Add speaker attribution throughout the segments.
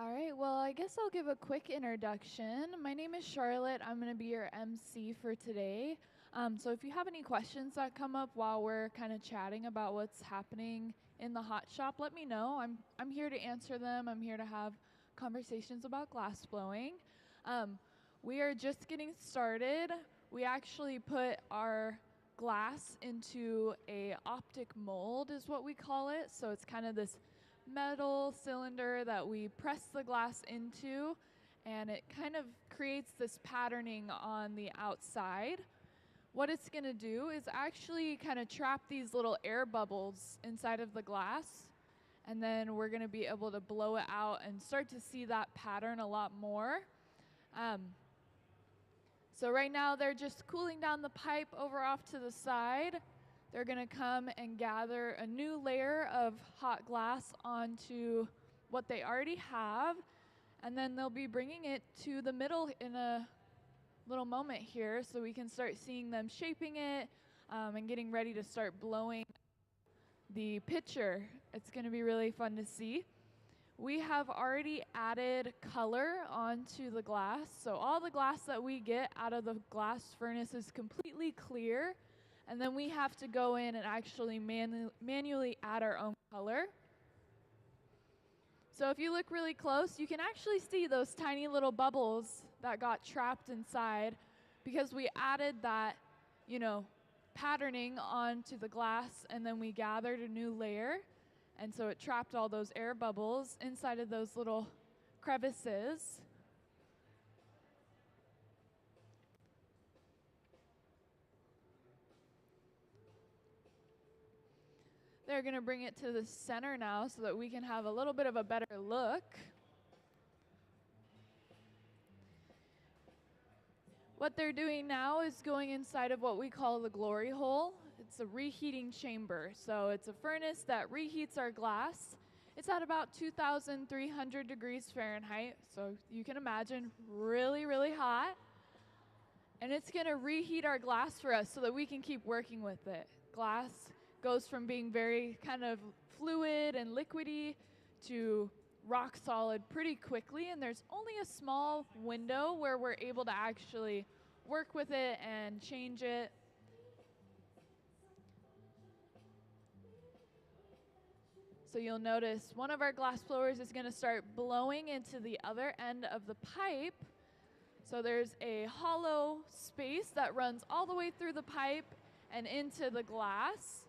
Speaker 1: All right, well, I guess I'll give a quick introduction. My name is Charlotte. I'm going to be your MC for today. So if you have any questions that come up while we're kind of chatting about what's happening in the hot shop, let me know. I'm here to answer them. I'm here to have conversations about glass blowing. Um, we are just getting started. We actually put our glass into a optic mold is what we call it. So it's kind of this metal cylinder that we press the glass into, and it kind of creates this patterning on the outside. What it's going to do is actually kind of trap these little air bubbles inside of the glass, and then we're going to be able to blow it out and start to see that pattern a lot more. So right now they're just cooling down the pipe over off to the side. They're going to come and gather a new layer of hot glass onto what they already have, and then they'll be bringing it to the middle in a little moment here so we can start seeing them shaping it and getting ready to start blowing the pitcher. It's going to be really fun to see. We have already added color onto the glass, so all the glass that we get out of the glass furnace is completely clear. And then we have to go in and actually manually add our own color. So if you look really close, you can actually see those tiny little bubbles that got trapped inside because we added that, patterning onto the glass, and then we gathered a new layer. And so it trapped all those air bubbles inside of those little crevices. They're going to bring it to the center now so that we can have a little bit of a better look. What they're doing now is going inside of what we call the glory hole. It's a reheating chamber. So it's a furnace that reheats our glass. It's at about 2,300 degrees Fahrenheit. So you can imagine really, really hot. And it's going to reheat our glass for us so that we can keep working with it. Glass goes from being very kind of fluid and liquidy to rock solid pretty quickly, and there's only a small window where we're able to actually work with it and change it. So you'll notice one of our glass blowers is going to start blowing into the other end of the pipe. So there's a hollow space that runs all the way through the pipe and into the glass.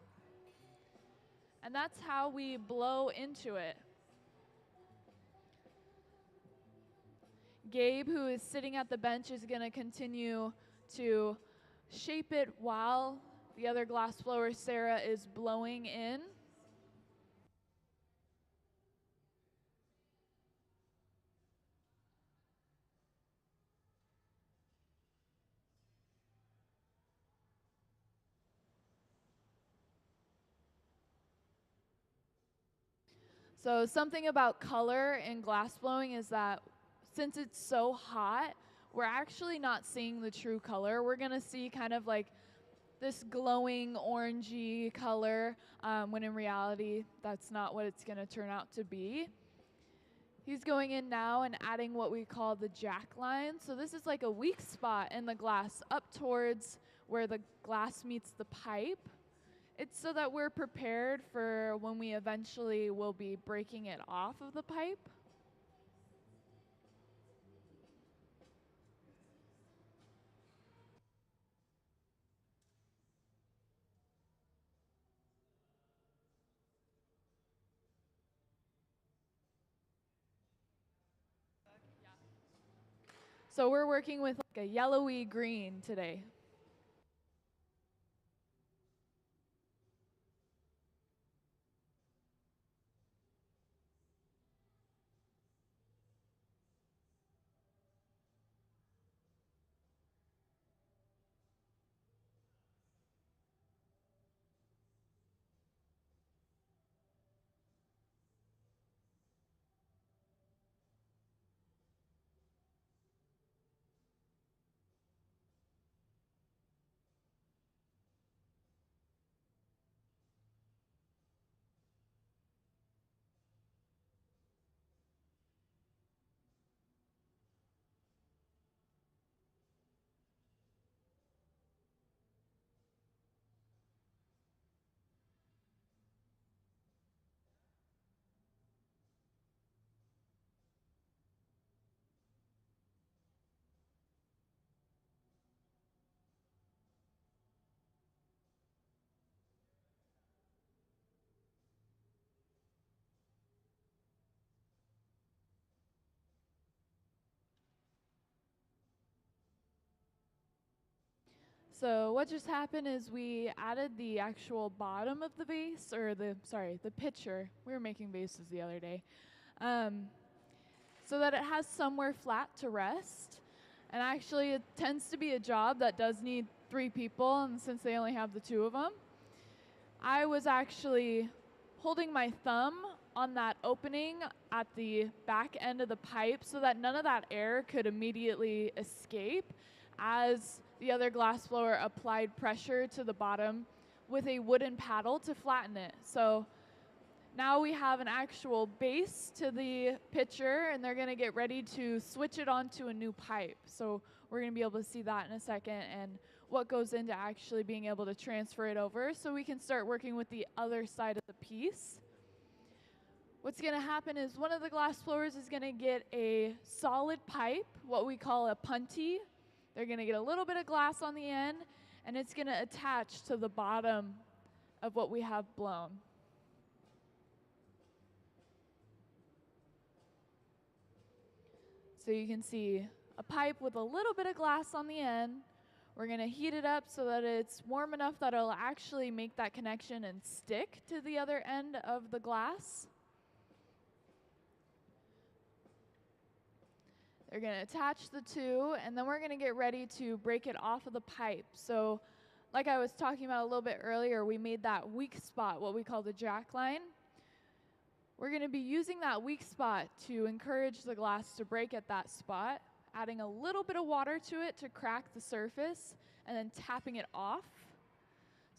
Speaker 1: And that's how we blow into it. Gabe, who is sitting at the bench, is going to continue to shape it while the other glass blower, Sarah, is blowing in. So something about color in glass blowing is that since it's so hot, we're actually not seeing the true color. We're going to see kind of like this glowing orangey color, when in reality, that's not what it's going to turn out to be. He's going in now and adding what we call the jack line. So this is like a weak spot in the glass up towards where the glass meets the pipe. It's so that we're prepared for when we eventually will be breaking it off of the pipe. So we're working with like a yellowy green today. So what just happened is we added the actual bottom of the vase, or the pitcher. We were making vases the other day. Um, so that it has somewhere flat to rest. And actually, it tends to be a job that does need 3 people, and since they only have the 2 of them, I was actually holding my thumb on that opening at the back end of the pipe so that none of that air could immediately escape as the other glass blower applied pressure to the bottom with a wooden paddle to flatten it. So now we have an actual base to the pitcher, and they're going to get ready to switch it onto a new pipe. So we're going to be able to see that in a second and what goes into actually being able to transfer it over so we can start working with the other side of the piece. What's going to happen is one of the glass blowers is going to get a solid pipe, what we call a punty. They're going to get a little bit of glass on the end, and it's going to attach to the bottom of what we have blown. So you can see a pipe with a little bit of glass on the end. We're going to heat it up so that it's warm enough that it'll actually make that connection and stick to the other end of the glass. They're going to attach the 2, and then we're going to get ready to break it off of the pipe. So like I was talking about a little bit earlier, we made that weak spot, what we call the jack line. We're going to be using that weak spot to encourage the glass to break at that spot, adding a little bit of water to it to crack the surface, and then tapping it off.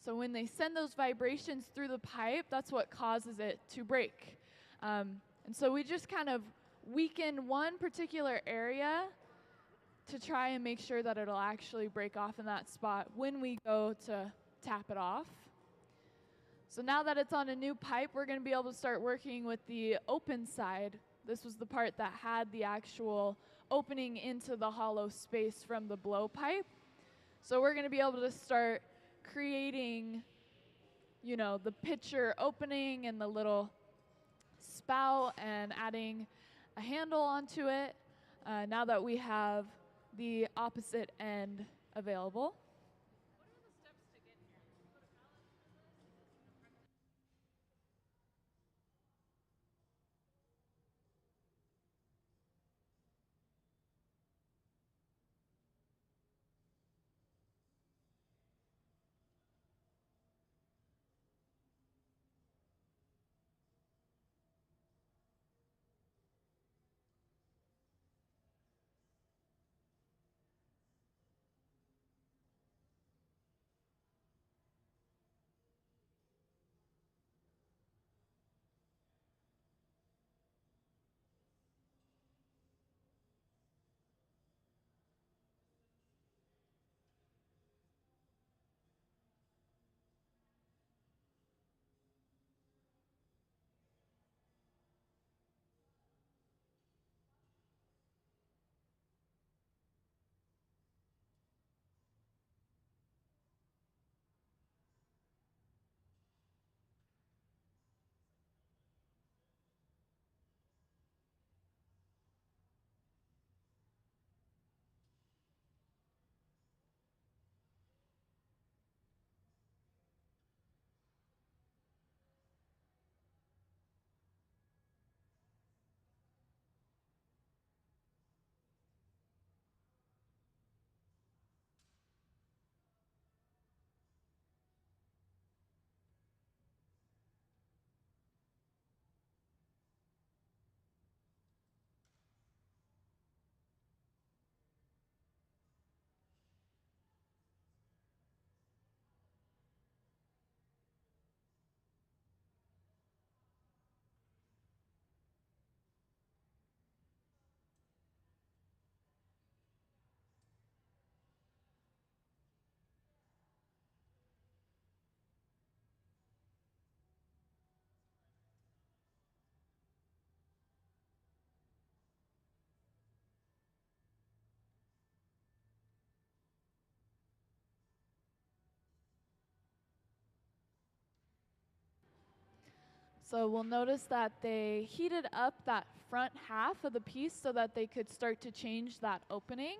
Speaker 1: So when they send those vibrations through the pipe, that's what causes it to break. And so we just kind of weaken one particular area to try and make sure that it'll actually break off in that spot when we go to tap it off. So now that it's on a new pipe, we're going to be able to start working with the open side. This was the part that had the actual opening into the hollow space from the blowpipe. So we're going to be able to start creating, the pitcher opening and the little spout and adding a handle onto it now that we have the opposite end available. So we'll notice that they heated up that front half of the piece so that they could start to change that opening.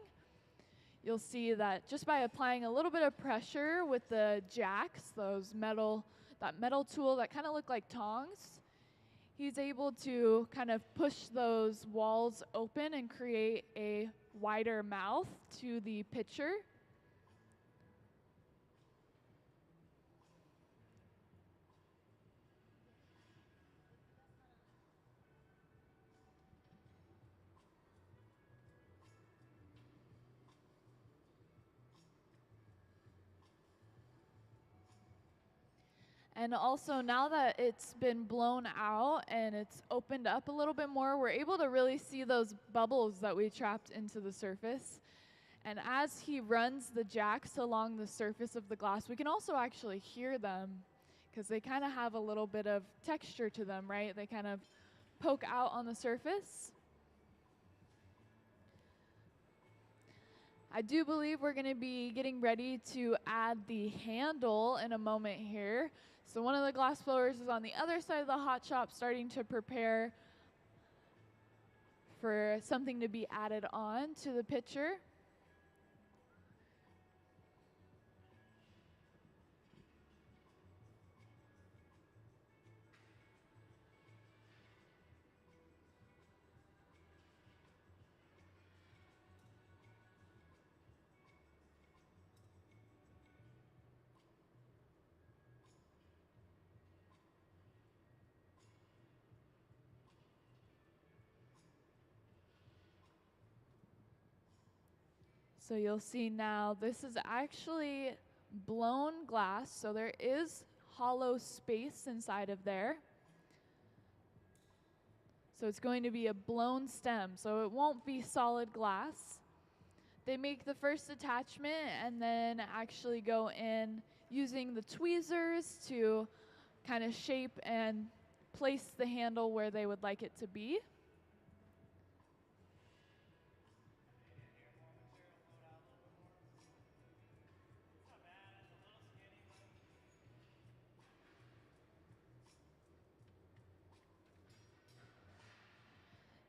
Speaker 1: you'll see that just by applying a little bit of pressure with the jacks, that metal tool that kind of look like tongs, he's able to kind of push those walls open and create a wider mouth to the pitcher. And also, now that it's been blown out and it's opened up a little bit more, we're able to really see those bubbles that we trapped into the surface. And as he runs the jacks along the surface of the glass, we can also actually hear them because they kind of have a little bit of texture to them, right? They kind of poke out on the surface. I do believe we're going to be getting ready to add the handle in a moment here. So one of the glass blowers is on the other side of the hot shop starting to prepare for something to be added on to the pitcher. So you'll see now this is actually blown glass, so there is hollow space inside of there. So it's going to be a blown stem, so it won't be solid glass. They make the first attachment and then actually go in using the tweezers to kind of shape and place the handle where they would like it to be.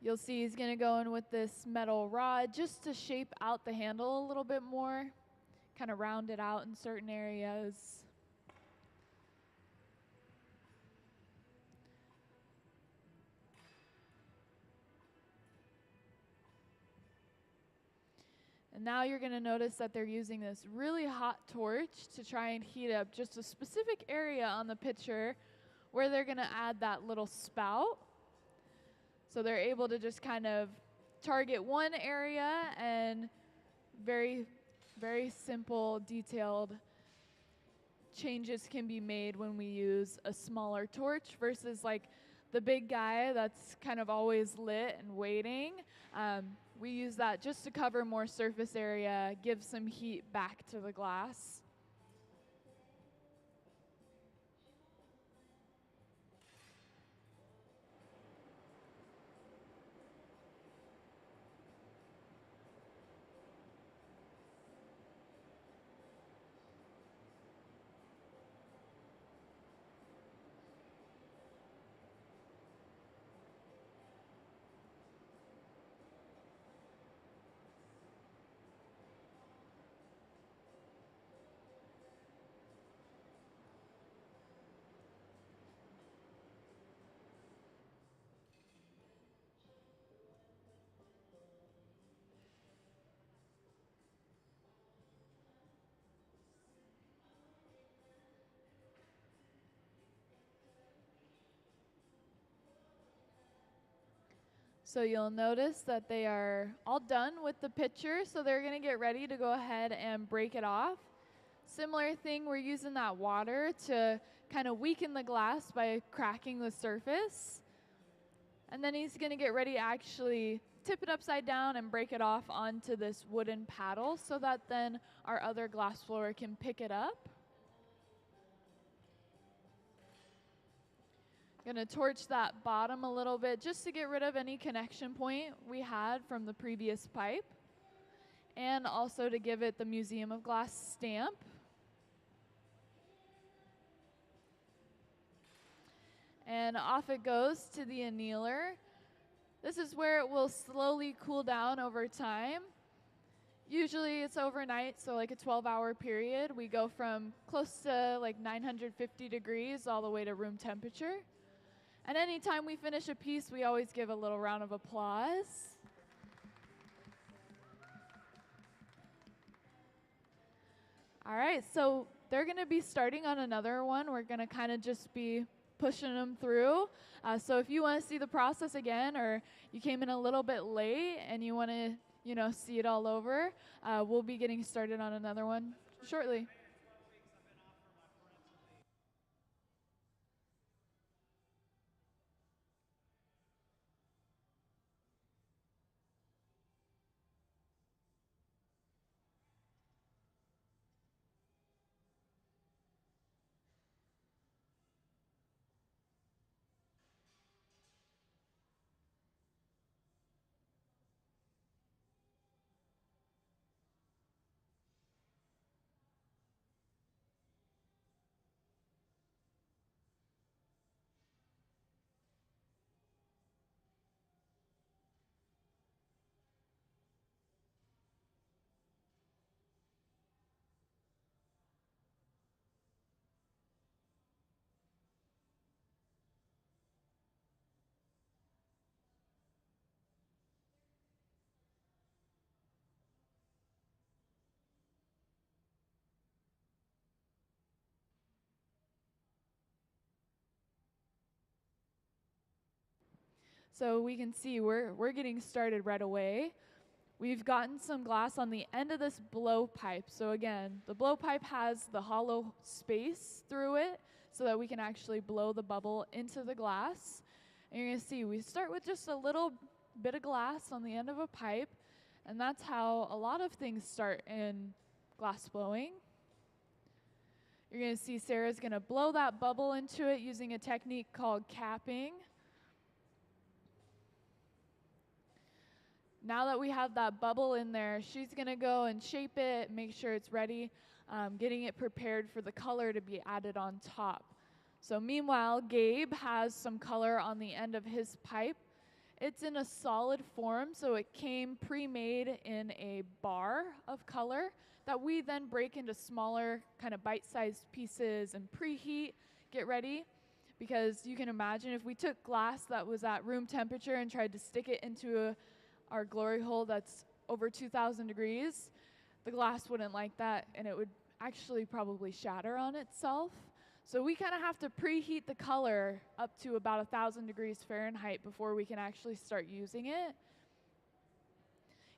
Speaker 1: You'll see he's going to go in with this metal rod just to shape out the handle a little bit more, kind of round it out in certain areas. And now you're going to notice that they're using this really hot torch to try and heat up just a specific area on the pitcher where they're going to add that little spout. So they're able to just kind of target one area, and very, very simple, detailed changes can be made when we use a smaller torch versus like the big guy that's kind of always lit and waiting. We use that just to cover more surface area, give some heat back to the glass. So you'll notice that they are all done with the pitcher, so they're going to get ready to go ahead and break it off. Similar thing, we're using that water to kind of weaken the glass by cracking the surface. And then he's going to get ready to actually tip it upside down and break it off onto this wooden paddle so that then our other glass blower can pick it up. Gonna torch that bottom a little bit just to get rid of any connection point we had from the previous pipe, and also to give it the Museum of Glass stamp. And off it goes to the annealer. This is where it will slowly cool down over time. Usually it's overnight, so like a 12-hour period. We go from close to like 950 degrees all the way to room temperature. And anytime we finish a piece, we always give a little round of applause. All right, so they're going to be starting on another one. We're going to kind of just be pushing them through. So if you want to see the process again, or you came in a little bit late and you want to, see it all over, we'll be getting started on another one shortly. So we can see we're getting started right away. We've gotten some glass on the end of this blowpipe. So again, the blowpipe has the hollow space through it so that we can actually blow the bubble into the glass. And you're going to see we start with just a little bit of glass on the end of a pipe, and that's how a lot of things start in glass blowing. You're going to see Sarah's going to blow that bubble into it using a technique called capping. Now that we have that bubble in there, she's going to go and shape it, make sure it's ready, getting it prepared for the color to be added on top. So meanwhile, Gabe has some color on the end of his pipe. It's in a solid form, so it came pre-made in a bar of color that we then break into smaller kind of bite-sized pieces and preheat, get ready. Because you can imagine if we took glass that was at room temperature and tried to stick it into our glory hole that's over 2,000 degrees, the glass wouldn't like that, and it would actually probably shatter on itself. So we kind of have to preheat the color up to about 1,000 degrees Fahrenheit before we can actually start using it.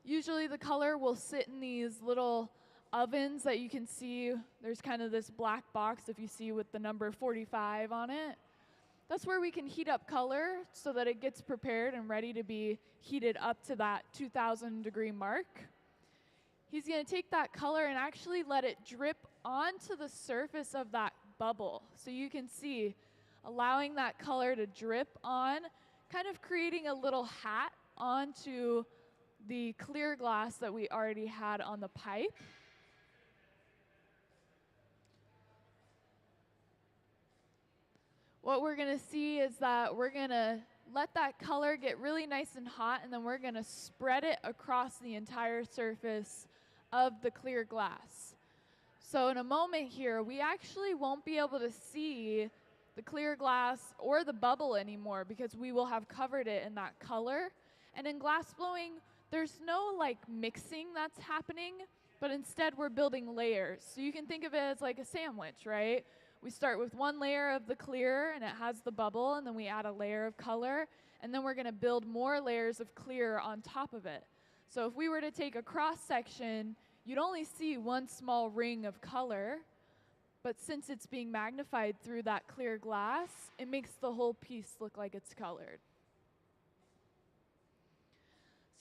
Speaker 1: Usually the color will sit in these little ovens that you can see. There's kind of this black box if you see with the number 45 on it. That's where we can heat up color so that it gets prepared and ready to be heated up to that 2,000 degree mark. He's going to take that color and actually let it drip onto the surface of that bubble. So you can see, allowing that color to drip on, kind of creating a little hat onto the clear glass that we already had on the pipe. What we're going to see is that we're going to let that color get really nice and hot, and then we're going to spread it across the entire surface of the clear glass. So in a moment here, we actually won't be able to see the clear glass or the bubble anymore because we will have covered it in that color. And in glass blowing, there's no like mixing that's happening, but instead we're building layers. So you can think of it as like a sandwich, right? We start with one layer of the clear, and it has the bubble, and then we add a layer of color, and then we're going to build more layers of clear on top of it. So if we were to take a cross section, you'd only see one small ring of color, but since it's being magnified through that clear glass, it makes the whole piece look like it's colored.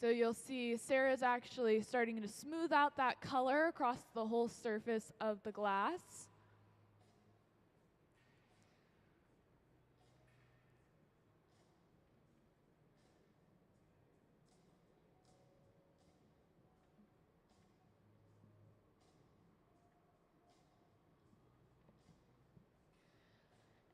Speaker 1: So you'll see Sarah's actually starting to smooth out that color across the whole surface of the glass.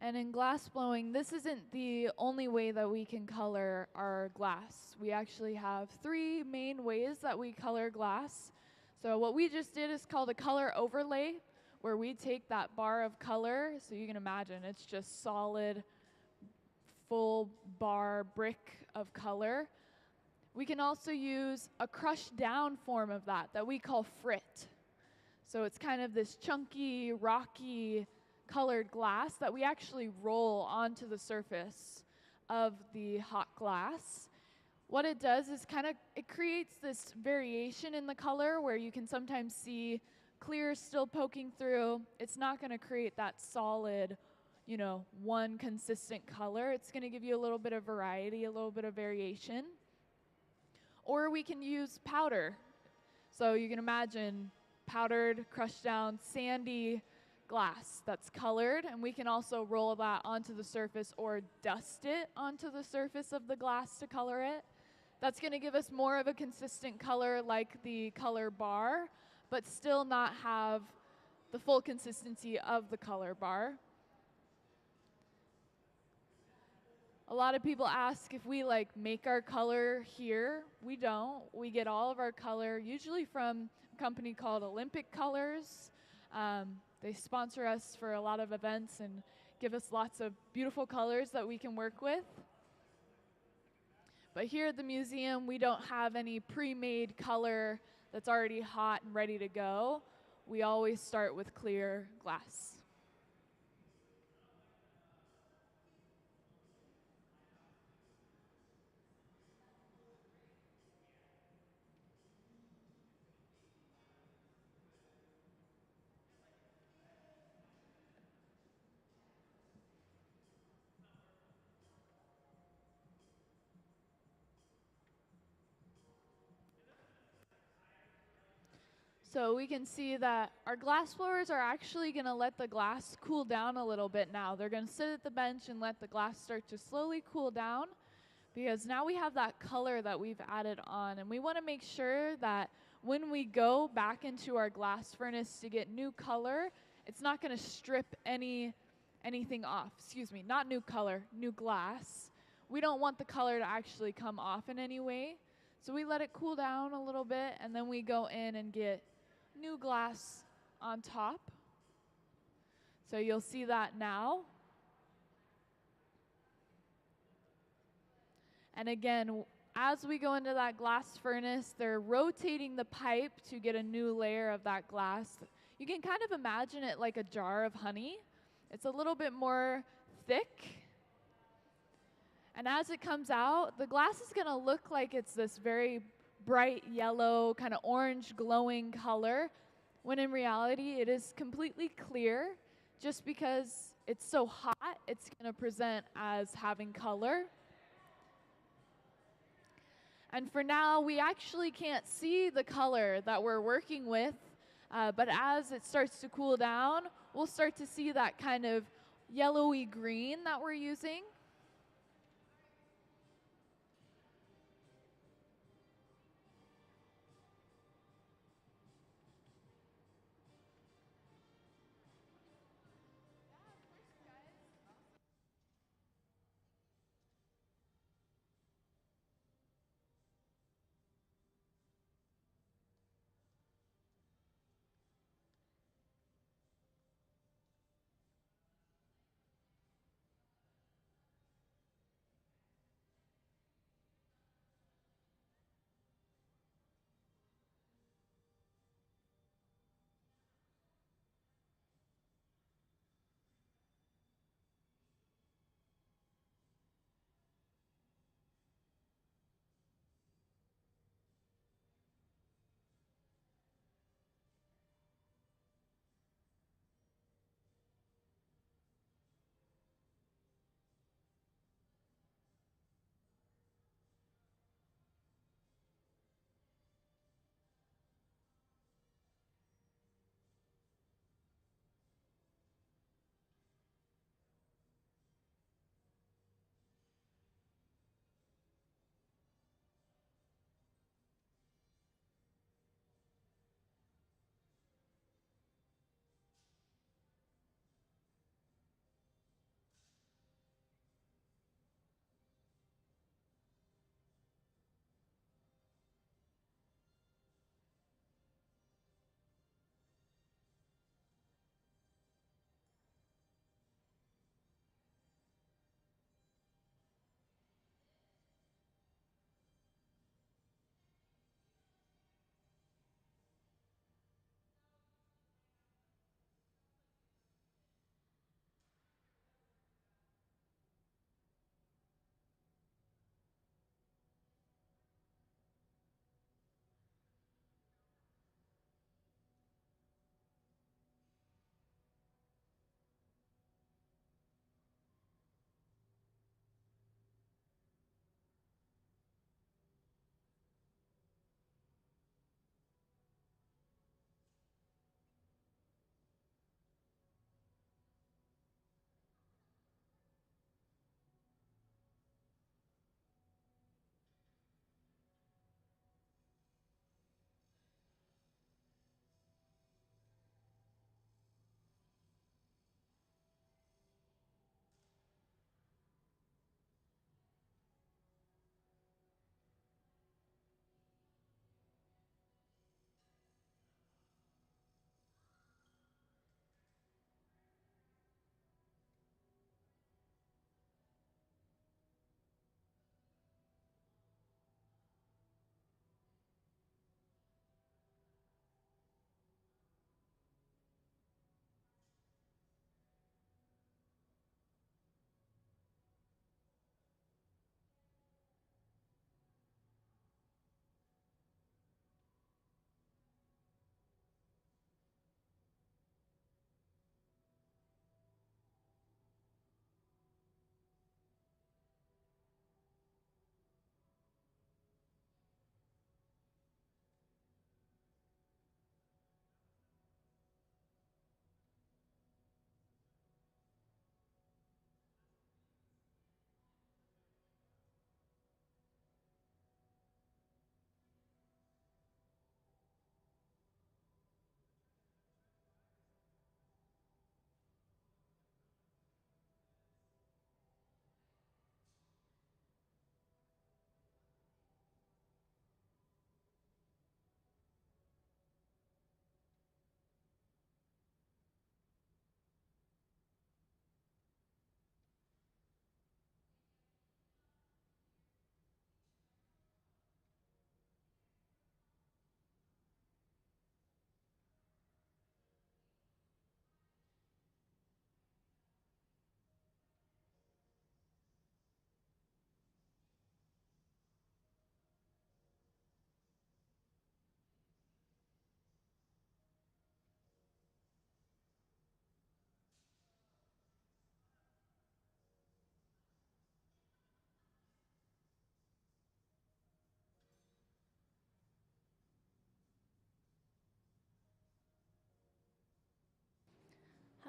Speaker 1: And in glass blowing, this isn't the only way that we can color our glass. We actually have 3 main ways that we color glass. So what we just did is called a color overlay, where we take that bar of color, so you can imagine it's just solid, full bar brick of color. We can also use a crushed down form of that we call frit. So it's kind of this chunky, rocky, colored glass that we actually roll onto the surface of the hot glass. What it does is it creates this variation in the color where you can sometimes see clear still poking through. It's not going to create that solid, one consistent color. It's going to give you a little bit of variety, a little bit of variation. Or we can use powder. So you can imagine powdered, crushed down, sandy glass that's colored, and we can also roll that onto the surface or dust it onto the surface of the glass to color it. That's going to give us more of a consistent color like the color bar, but still not have the full consistency of the color bar. A lot of people ask if we make our color here. We don't. We get all of our color usually from a company called Olympic Colors. They sponsor us for a lot of events and give us lots of beautiful colors that we can work with. But here at the museum, we don't have any pre-made color that's already hot and ready to go. We always start with clear glass. So we can see that our glass blowers are actually going to let the glass cool down a little bit now. They're going to sit at the bench and let the glass start to slowly cool down, because now we have that color that we've added on. And we want to make sure that when we go back into our glass furnace to get new color, it's not going to strip anything off. Excuse me, not new color, new glass. We don't want the color to actually come off in any way. So we let it cool down a little bit, and then we go in and get new glass on top. So you'll see that now. And again, as we go into that glass furnace, they're rotating the pipe to get a new layer of that glass. You can kind of imagine it like a jar of honey. It's a little bit more thick. And as it comes out, the glass is going to look like it's this very bright yellow, kind of orange glowing color, when in reality it is completely clear. Just because it's so hot, it's going to present as having color. And for now, we actually can't see the color that we're working with, but as it starts to cool down, we'll start to see that kind of yellowy green that we're using.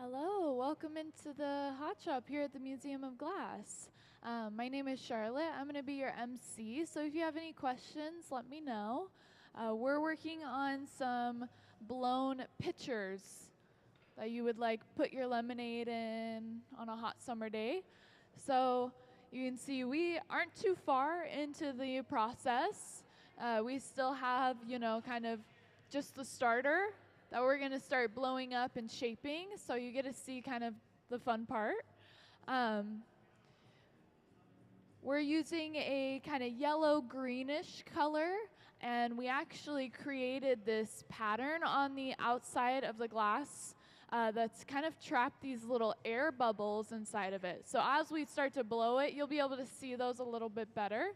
Speaker 1: Hello, welcome into the Hot Shop here at the Museum of Glass. My name is Charlotte. I'm going to be your MC, so if you have any questions, let me know. We're working on some blown pitchers that you would like put your lemonade in on a hot summer day. So you can see we aren't too far into the process. We still have, kind of just the starter that we're going to start blowing up and shaping, so you get to see kind of the fun part. We're using a kind of yellow-greenish color, and we actually created this pattern on the outside of the glass that's kind of trapped these little air bubbles inside of it. So as we start to blow it, you'll be able to see those a little bit better.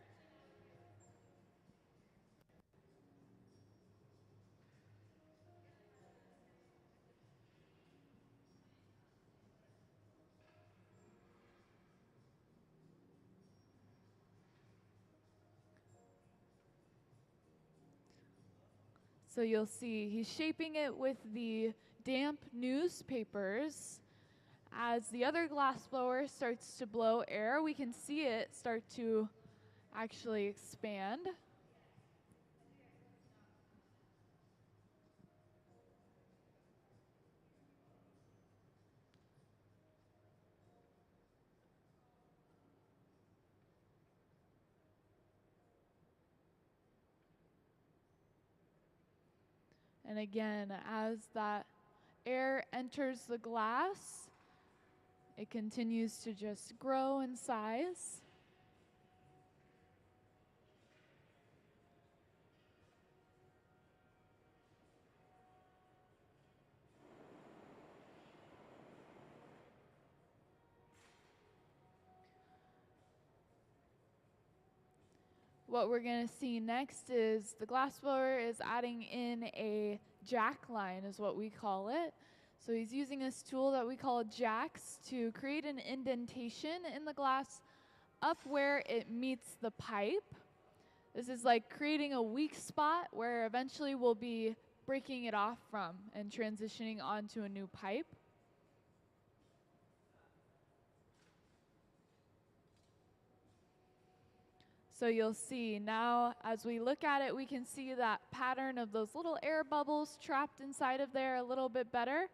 Speaker 1: So you'll see he's shaping it with the damp newspapers. As the other glass blower starts to blow air, we can see it start to actually expand. And again, as that air enters the glass, it continues to just grow in size. What we're going to see next is the glassblower is adding in a jack line, is what we call it. So he's using this tool that we call jacks to create an indentation in the glass up where it meets the pipe. This is like creating a weak spot where eventually we'll be breaking it off from and transitioning onto a new pipe. So you'll see now, as we look at it, we can see that pattern of those little air bubbles trapped inside of there a little bit better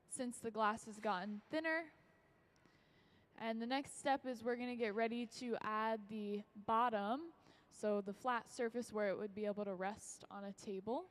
Speaker 1: since the glass has gotten thinner. And the next step is we're going to get ready to add the bottom, so the flat surface where it would be able to rest on a table.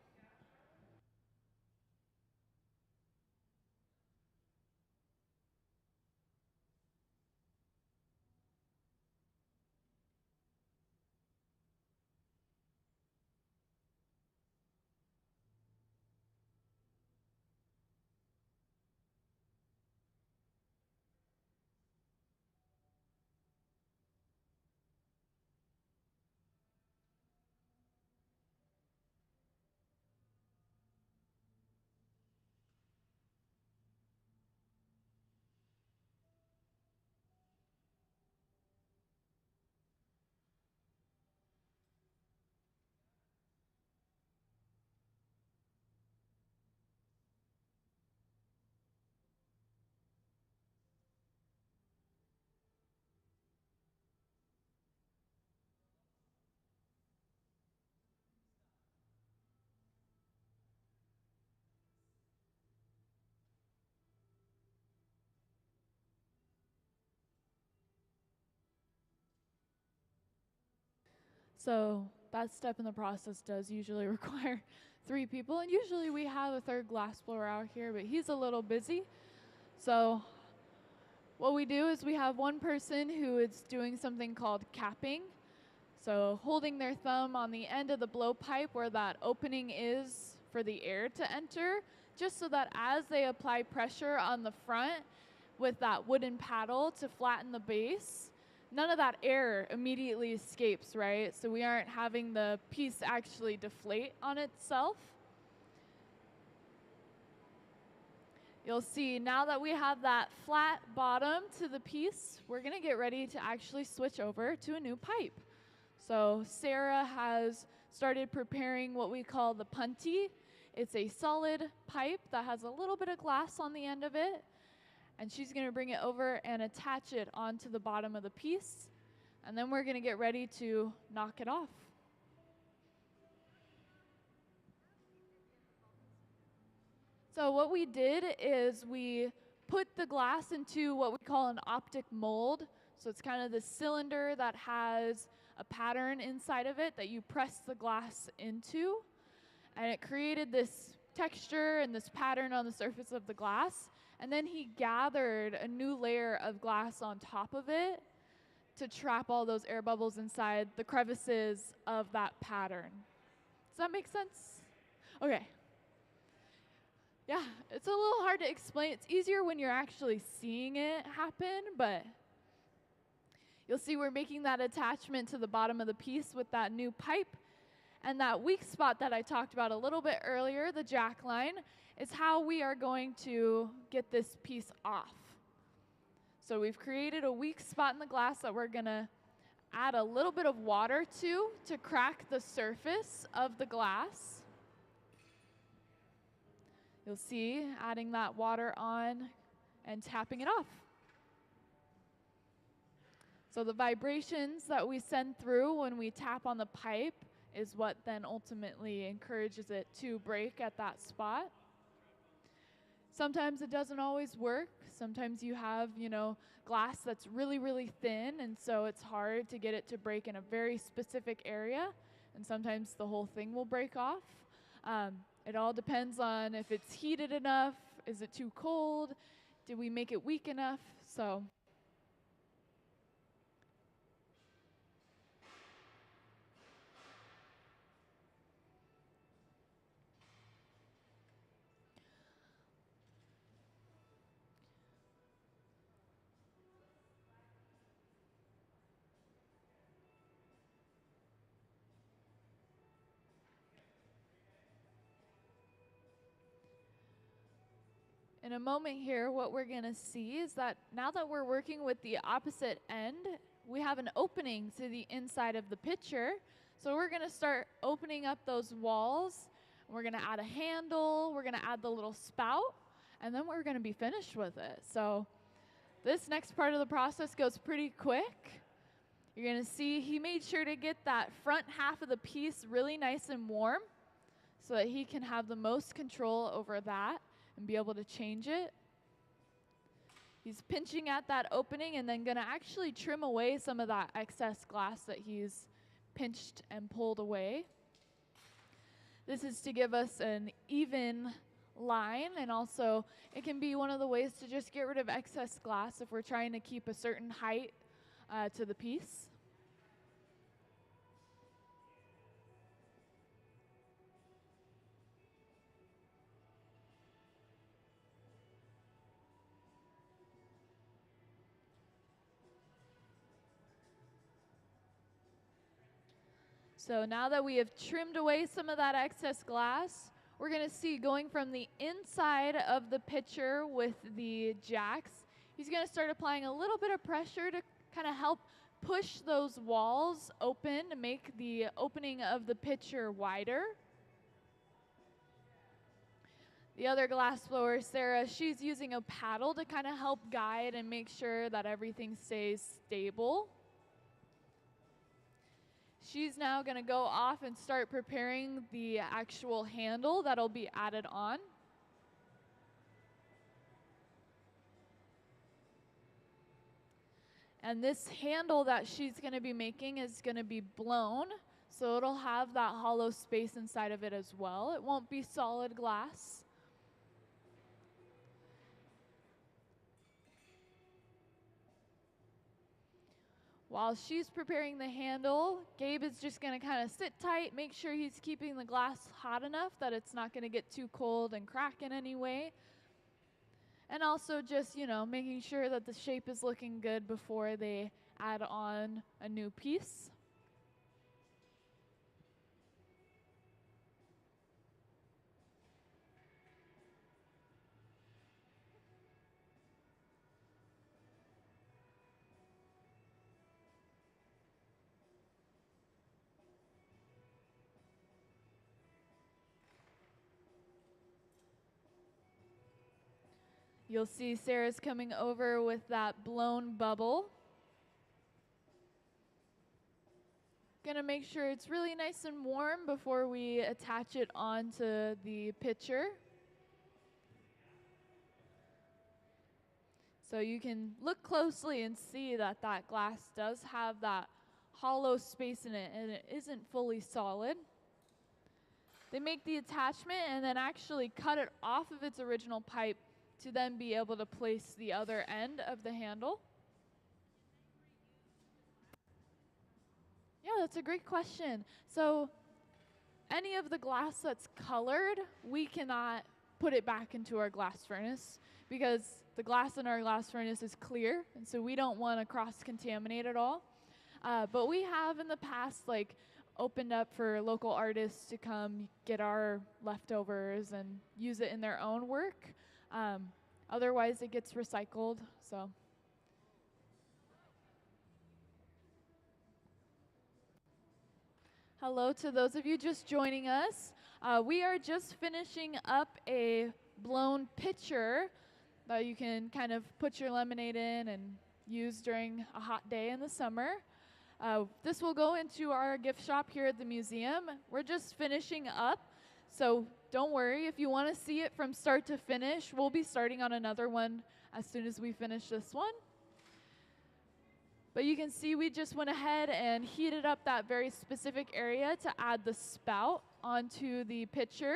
Speaker 1: So that step in the process does usually require 3 people, and usually we have a third glassblower out here, but he's a little busy. So what we do is we have one person who is doing something called capping. So holding their thumb on the end of the blowpipe where that opening is for the air to enter, just so that as they apply pressure on the front with that wooden paddle to flatten the base, none of that air immediately escapes, right? So we aren't having the piece actually deflate on itself. You'll see now that we have that flat bottom to the piece, we're going to get ready to actually switch over to a new pipe. So Sarah has started preparing what we call the punty. It's a solid pipe that has a little bit of glass on the end of it, and she's going to bring it over and attach it onto the bottom of the piece, and then we're going to get ready to knock it off. So what we did is we put the glass into what we call an optic mold. So it's kind of this cylinder that has a pattern inside of it that you press the glass into. And it created this texture and this pattern on the surface of the glass. And then he gathered a new layer of glass on top of it to trap all those air bubbles inside the crevices of that pattern. Does that make sense? Okay. Yeah, it's a little hard to explain. It's easier when you're actually seeing it happen, but you'll see we're making that attachment to the bottom of the piece with that new pipe. And that weak spot that I talked about a little bit earlier, the jack line, is how we are going to get this piece off. So we've created a weak spot in the glass that we're going to add a little bit of water to crack the surface of the glass. You'll see adding that water on and tapping it off. So the vibrations that we send through when we tap on the pipe is what then ultimately encourages it to break at that spot. Sometimes it doesn't always work. Sometimes you have, glass that's really, really thin, and so it's hard to get it to break in a very specific area, and sometimes the whole thing will break off. It all depends on if it's heated enough, is it too cold, did we make it weak enough? So in a moment here, what we're going to see is that now that we're working with the opposite end, we have an opening to the inside of the pitcher. So we're going to start opening up those walls. We're going to add a handle. We're going to add the little spout. And then we're going to be finished with it. So this next part of the process goes pretty quick. You're going to see he made sure to get that front half of the piece really nice and warm so that he can have the most control over that and be able to change it. He's pinching at that opening and then going to actually trim away some of that excess glass that he's pinched and pulled away. This is to give us an even line, and also it can be one of the ways to just get rid of excess glass if we're trying to keep a certain height to the piece. So now that we have trimmed away some of that excess glass, we're going to see going from the inside of the pitcher with the jacks, he's going to start applying a little bit of pressure to kind of help push those walls open to make the opening of the pitcher wider. The other glass blower, Sarah, she's using a paddle to kind of help guide and make sure that everything stays stable. She's now going to go off and start preparing the actual handle that'll be added on. And this handle that she's going to be making is going to be blown, so it'll have that hollow space inside of it as well. It won't be solid glass. While she's preparing the handle, Gabe is just going to kind of sit tight, make sure he's keeping the glass hot enough that it's not going to get too cold and crack in any way. And also just, making sure that the shape is looking good before they add on a new piece. You'll see Sarah's coming over with that blown bubble. Gonna make sure it's really nice and warm before we attach it onto the pitcher. So you can look closely and see that that glass does have that hollow space in it and it isn't fully solid. They make the attachment and then actually cut it off of its original pipe to then be able to place the other end of the handle. Yeah, that's a great question. So any of the glass that's colored, we cannot put it back into our glass furnace because the glass in our glass furnace is clear, and so we don't want to cross-contaminate at all. But we have in the past opened up for local artists to come get our leftovers and use it in their own work. Otherwise, it gets recycled. So. Hello to those of you just joining us. We are just finishing up a blown pitcher that you can kind of put your lemonade in and use during a hot day in the summer. This will go into our gift shop here at the museum. We're just finishing up, so don't worry. If you want to see it from start to finish, we'll be starting on another one as soon as we finish this one. But you can see we just went ahead and heated up that very specific area to add the spout onto the pitcher.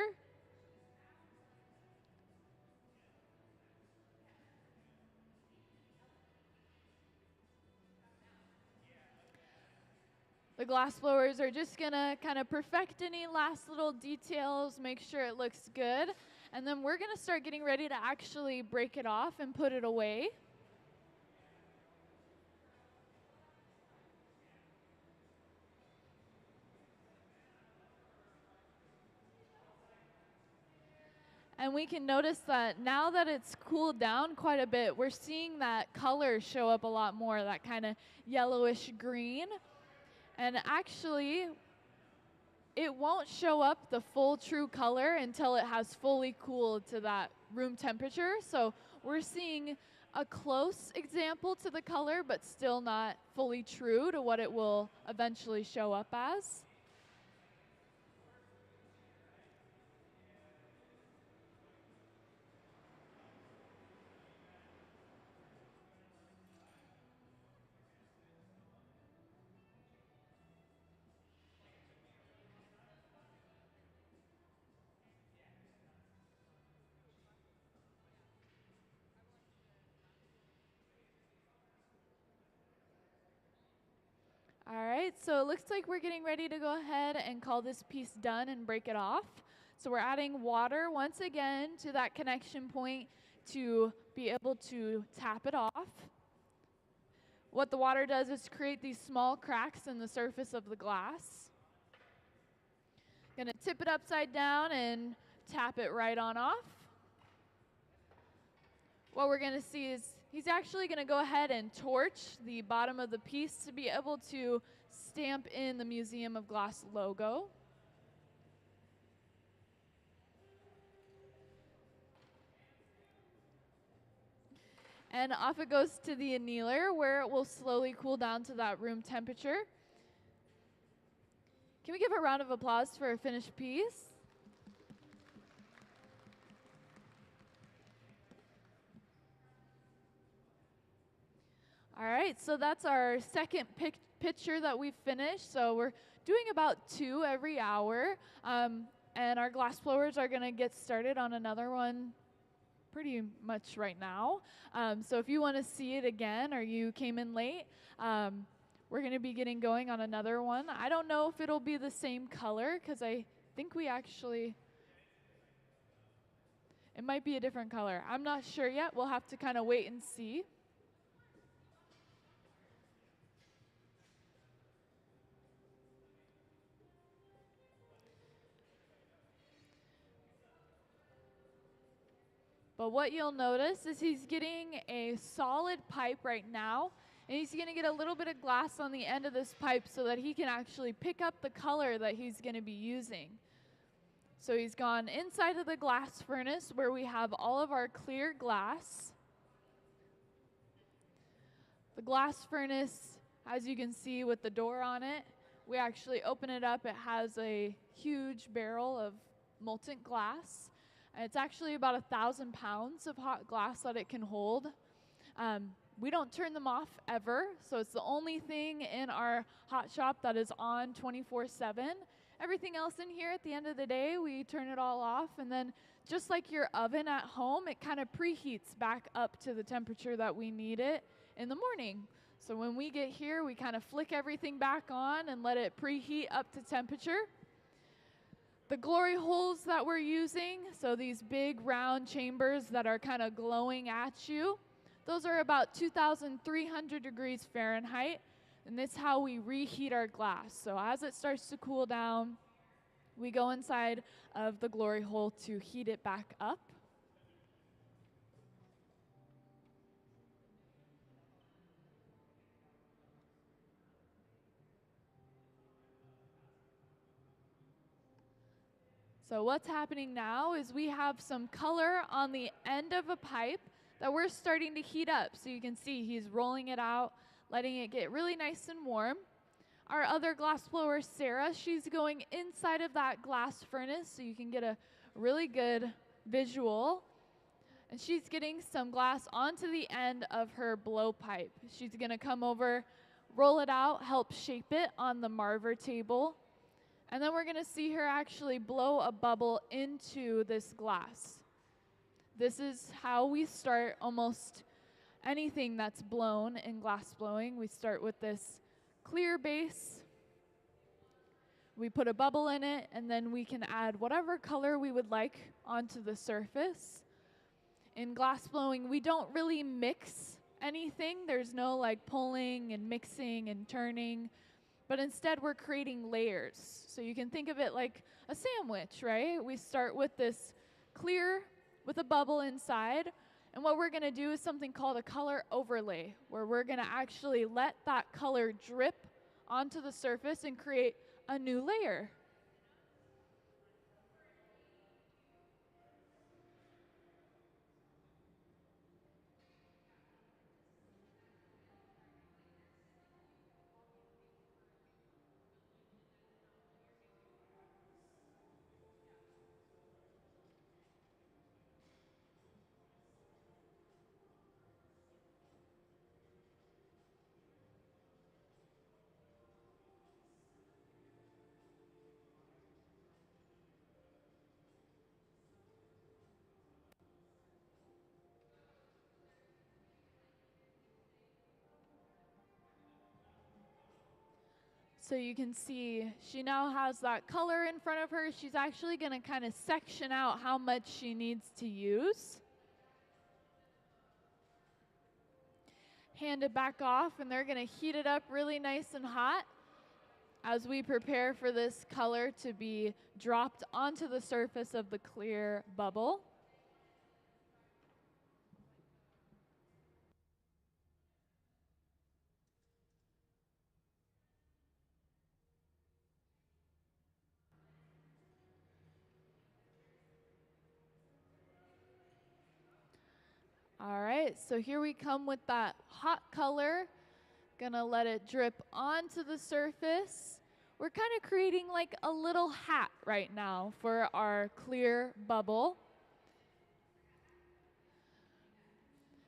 Speaker 1: The glass blowers are just gonna kind of perfect any last little details, make sure it looks good, and then we're gonna start getting ready to actually break it off and put it away. And we can notice that now that it's cooled down quite a bit, we're seeing that color show up a lot more, that kind of yellowish green. And actually, it won't show up the full true color until it has fully cooled to that room temperature. So we're seeing a close example to the color, but still not fully true to what it will eventually show up as. All right, so it looks like we're getting ready to go ahead and call this piece done and break it off. So we're adding water once again to that connection point to be able to tap it off. What the water does is create these small cracks in the surface of the glass. Gonna tip it upside down and tap it right on off. What we're gonna see is he's actually going to go ahead and torch the bottom of the piece to be able to stamp in the Museum of Glass logo. And off it goes to the annealer, where it will slowly cool down to that room temperature. Can we give a round of applause for a finished piece? All right, so that's our second pitcher that we've finished. So we're doing about 2 every hour. And our glass blowers are going to get started on another one pretty much right now. So if you want to see it again or you came in late, we're going to be getting going on another one. I don't know if it'll be the same color because I think we actually, it might be a different color. I'm not sure yet. We'll have to kind of wait and see. But what you'll notice is he's getting a solid pipe right now, and he's going to get a little bit of glass on the end of this pipe so that he can actually pick up the color that he's going to be using. So he's gone inside of the glass furnace where we have all of our clear glass. The glass furnace, as you can see with the door on it, we actually open it up. It has a huge barrel of molten glass. And it's actually about 1,000 pounds of hot glass that it can hold. We don't turn them off ever, so it's the only thing in our hot shop that is on 24/7. Everything else in here, at the end of the day, we turn it all off, and then just like your oven at home, it kind of preheats back up to the temperature that we need it in the morning. So when we get here, we kind of flick everything back on and let it preheat up to temperature. The glory holes that we're using, so these big round chambers that are kind of glowing at you, those are about 2,300 degrees Fahrenheit, and this is how we reheat our glass. So as it starts to cool down, we go inside of the glory hole to heat it back up. So what's happening now is we have some color on the end of a pipe that we're starting to heat up. So you can see he's rolling it out, letting it get really nice and warm. Our other glass blower, Sarah, she's going inside of that glass furnace so you can get a really good visual. And she's getting some glass onto the end of her blowpipe. She's going to come over, roll it out, help shape it on the Marver table. And then we're going to see her actually blow a bubble into this glass. This is how we start almost anything that's blown in glass blowing. We start with this clear base. We put a bubble in it, and then we can add whatever color we would like onto the surface. In glass blowing, we don't really mix anything. There's no like pulling and mixing and turning. But instead, we're creating layers. So you can think of it like a sandwich, right? We start with this clear with a bubble inside. And what we're going to do is something called a color overlay, where we're going to actually let that color drip onto the surface and create a new layer. So you can see she now has that color in front of her. She's actually going to kind of section out how much she needs to use. Hand it back off, and they're going to heat it up really nice and hot as we prepare for this color to be dropped onto the surface of the clear bubble. All right, so here we come with that hot color. Gonna let it drip onto the surface. We're kind of creating like a little hat right now for our clear bubble.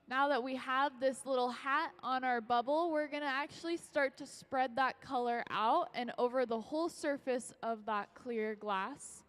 Speaker 1: Now that we have this little hat on our bubble, we're gonna actually start to spread that color out and over the whole surface of that clear glass.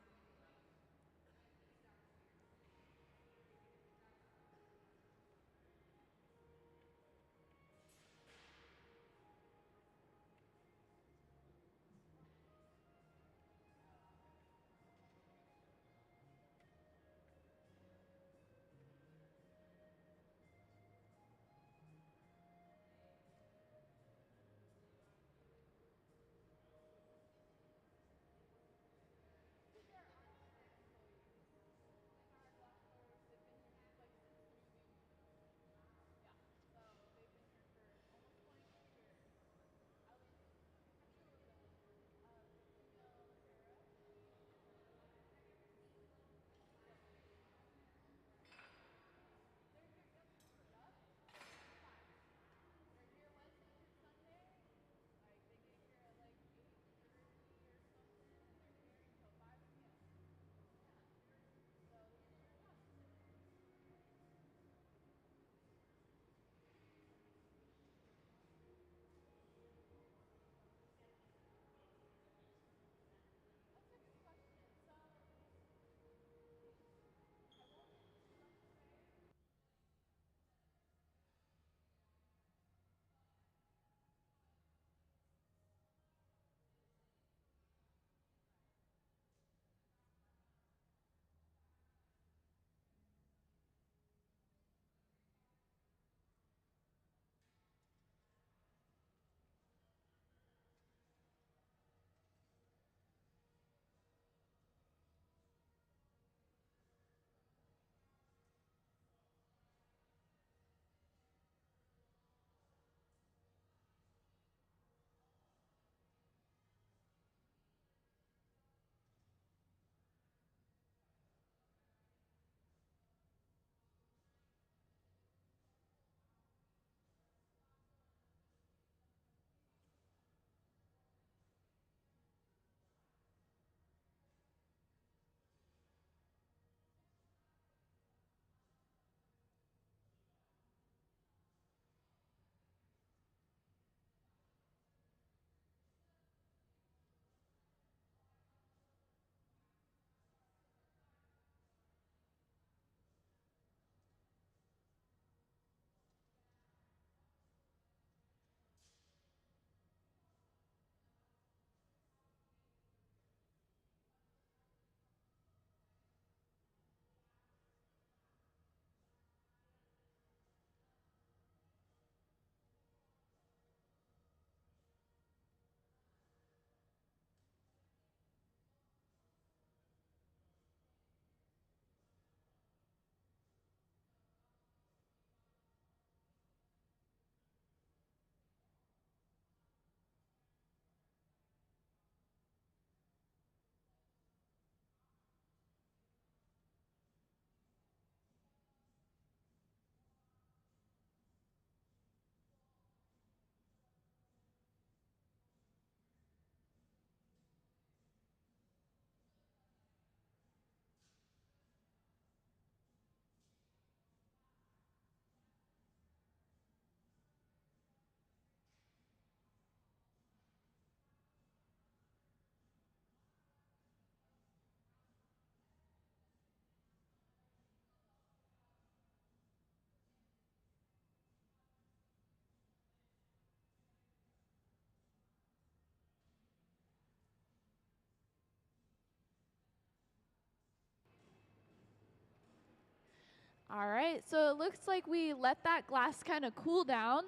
Speaker 1: All right, so it looks like we let that glass kind of cool down,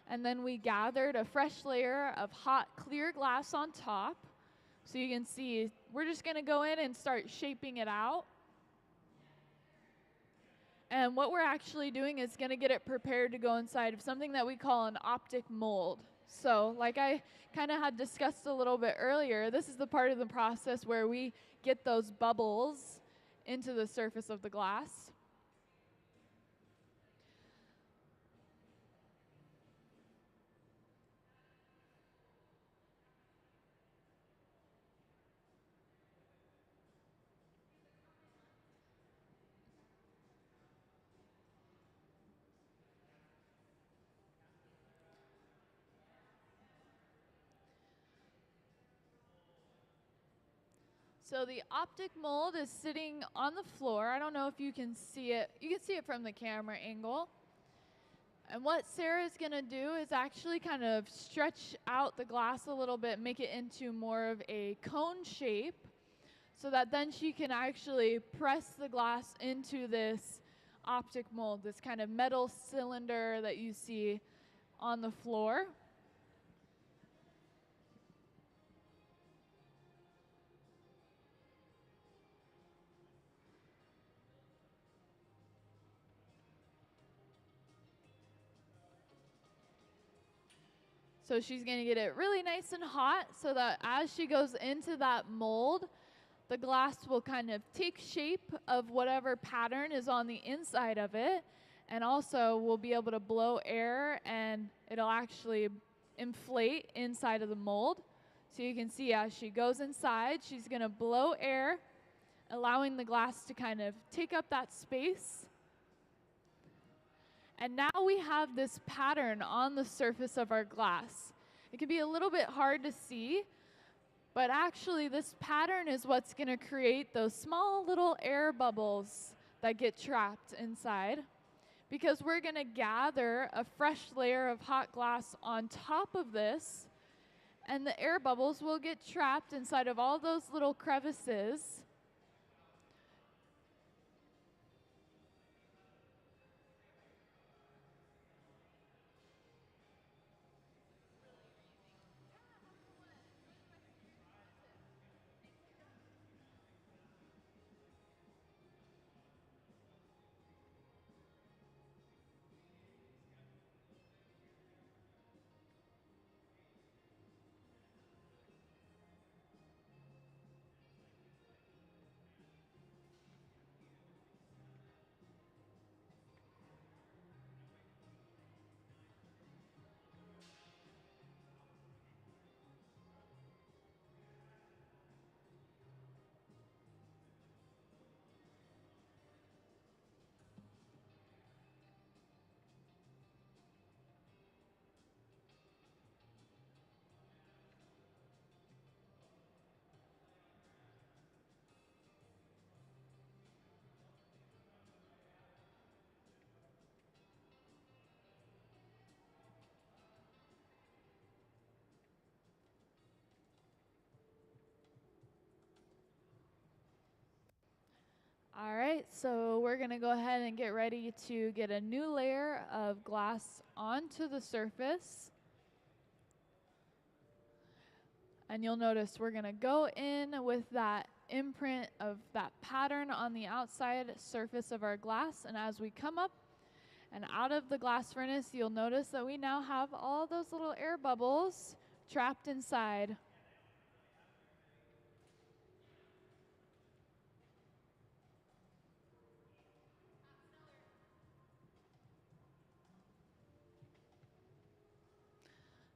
Speaker 1: and then we gathered a fresh layer of hot, clear glass on top. So you can see, we're just gonna go in and start shaping it out. And what we're actually doing is gonna get it prepared to go inside of something that we call an optic mold. So like I kind of had discussed a little bit earlier, this is the part of the process where we get those bubbles into the surface of the glass. So the optic mold is sitting on the floor. I don't know if you can see it. You can see it from the camera angle. And what Sarah is going to do is actually kind of stretch out the glass a little bit, make it into more of a cone shape, so that then she can actually press the glass into this optic mold, this kind of metal cylinder that you see on the floor. So she's going to get it really nice and hot so that as she goes into that mold, the glass will kind of take shape of whatever pattern is on the inside of it. And also we'll be able to blow air and it'll actually inflate inside of the mold. So you can see as she goes inside, she's going to blow air, allowing the glass to kind of take up that space. And now we have this pattern on the surface of our glass. It can be a little bit hard to see, but actually this pattern is what's going to create those small little air bubbles that get trapped inside, because we're going to gather a fresh layer of hot glass on top of this, and the air bubbles will get trapped inside of all those little crevices. All right, so we're going to go ahead and get ready to get a new layer of glass onto the surface. And you'll notice we're going to go in with that imprint of that pattern on the outside surface of our glass. And as we come up and out of the glass furnace, you'll notice that we now have all those little air bubbles trapped inside.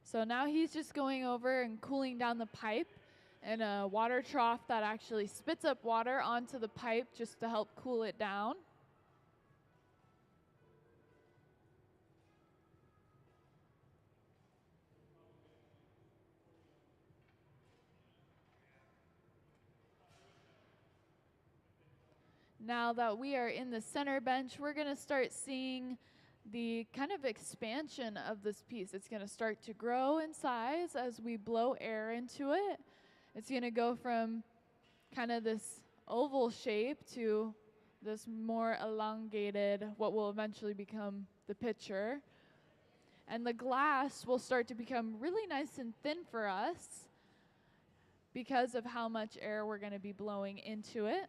Speaker 1: So now he's just going over and cooling down the pipe in a water trough that actually spits up water onto the pipe just to help cool it down. Now that we are in the center bench, we're going to start seeing the kind of expansion of this piece. It's going to start to grow in size as we blow air into it. It's going to go from kind of this oval shape to this more elongated, what will eventually become the pitcher. And the glass will start to become really nice and thin for us because of how much air we're going to be blowing into it.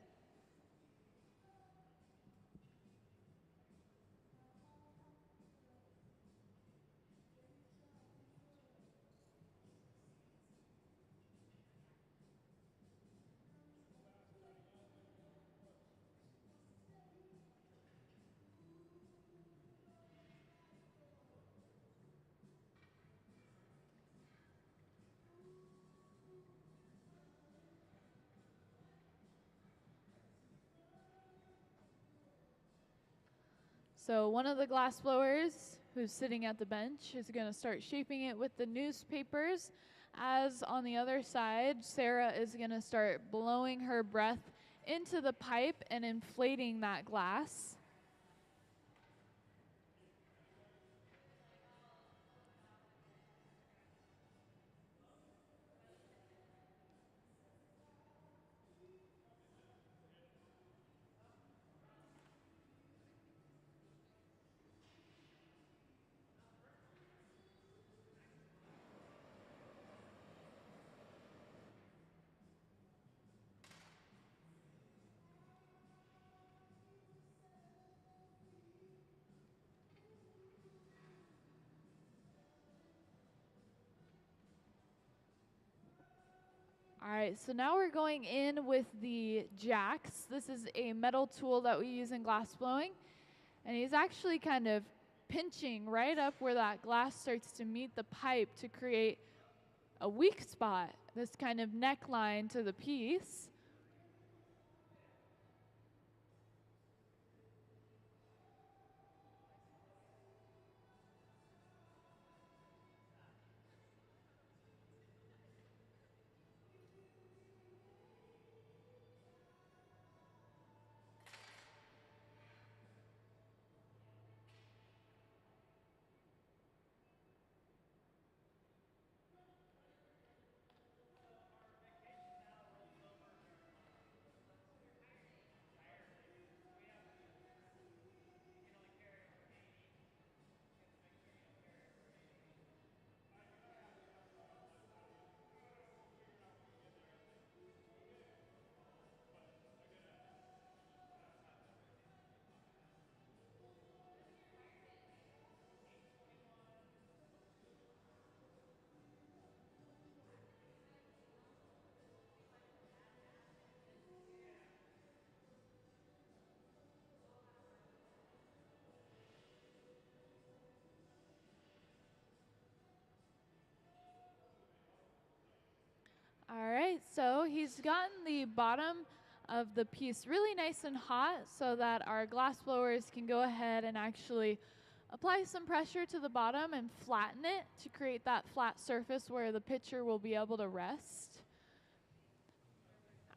Speaker 1: So one of the glass blowers who's sitting at the bench is going to start shaping it with the newspapers, as on the other side, Sarah is going to start blowing her breath into the pipe and inflating that glass. All right, so now we're going in with the jacks. This is a metal tool that we use in glass blowing. And he's actually kind of pinching right up where that glass starts to meet the pipe to create a weak spot, this kind of neckline to the piece. All right, so he's gotten the bottom of the piece really nice and hot so that our glass blowers can go ahead and actually apply some pressure to the bottom and flatten it to create that flat surface where the pitcher will be able to rest.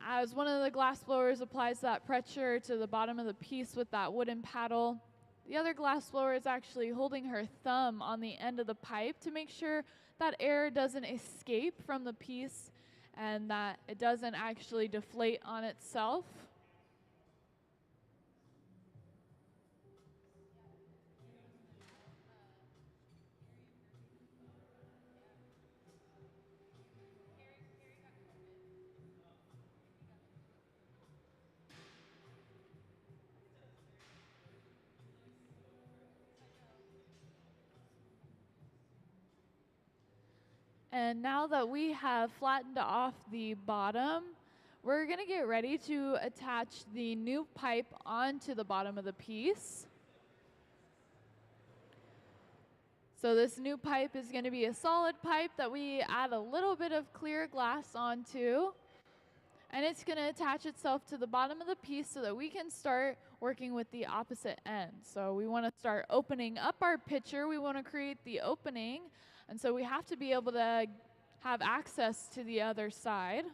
Speaker 1: As one of the glass blowers applies that pressure to the bottom of the piece with that wooden paddle, the other glass blower is actually holding her thumb on the end of the pipe to make sure that air doesn't escape from the piece and that it doesn't actually deflate on itself. And now that we have flattened off the bottom, we're going to get ready to attach the new pipe onto the bottom of the piece. So this new pipe is going to be a solid pipe that we add a little bit of clear glass onto. And it's going to attach itself to the bottom of the piece so that we can start working with the opposite end. So we want to start opening up our pitcher. We want to create the opening. And so we have to be able to have access to the other side.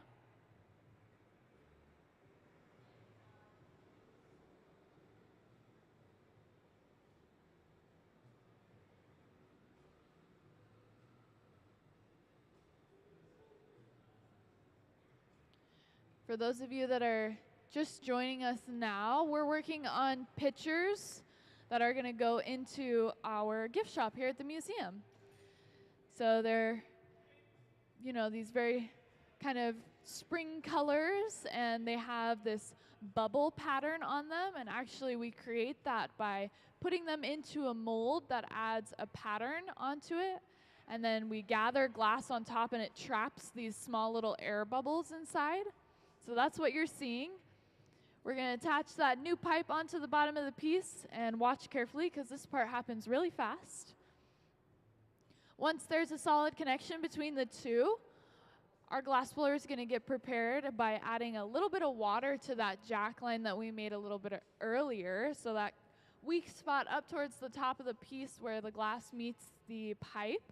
Speaker 1: For those of you that are just joining us now, we're working on pictures that are going to go into our gift shop here at the museum. So they're, these very kind of spring colors, and they have this bubble pattern on them. And actually, we create that by putting them into a mold that adds a pattern onto it. And then we gather glass on top, and it traps these small little air bubbles inside. So that's what you're seeing. We're going to attach that new pipe onto the bottom of the piece, and watch carefully because this part happens really fast. Once there's a solid connection between the two, our glass blower is going to get prepared by adding a little bit of water to that jack line that we made a little bit earlier. So that weak spot up towards the top of the piece where the glass meets the pipe.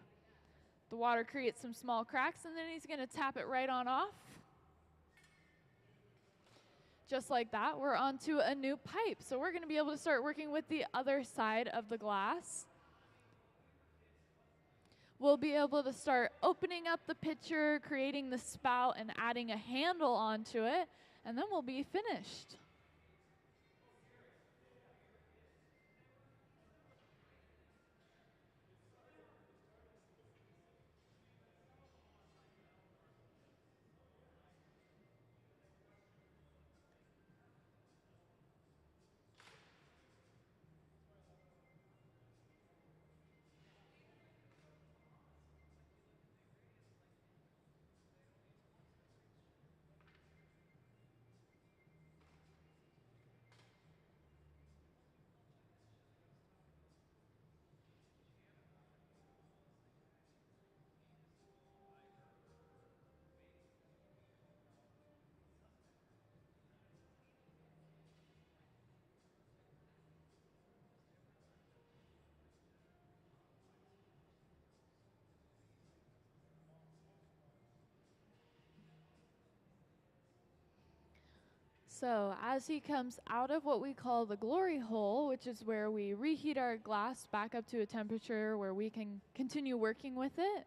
Speaker 1: The water creates some small cracks, and then he's going to tap it right on off. Just like that, we're onto a new pipe. So we're going to be able to start working with the other side of the glass. We'll be able to start opening up the pitcher, creating the spout, and adding a handle onto it, and then we'll be finished. So as he comes out of what we call the glory hole, which is where we reheat our glass back up to a temperature where we can continue working with it,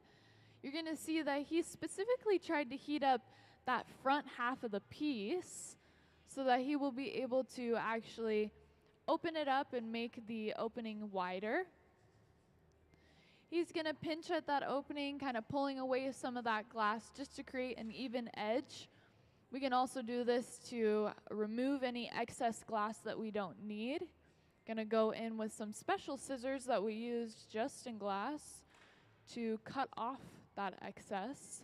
Speaker 1: you're going to see that he specifically tried to heat up that front half of the piece so that he will be able to actually open it up and make the opening wider. He's going to pinch at that opening, kind of pulling away some of that glass just to create an even edge. We can also do this to remove any excess glass that we don't need. Gonna go in with some special scissors that we used just in glass to cut off that excess.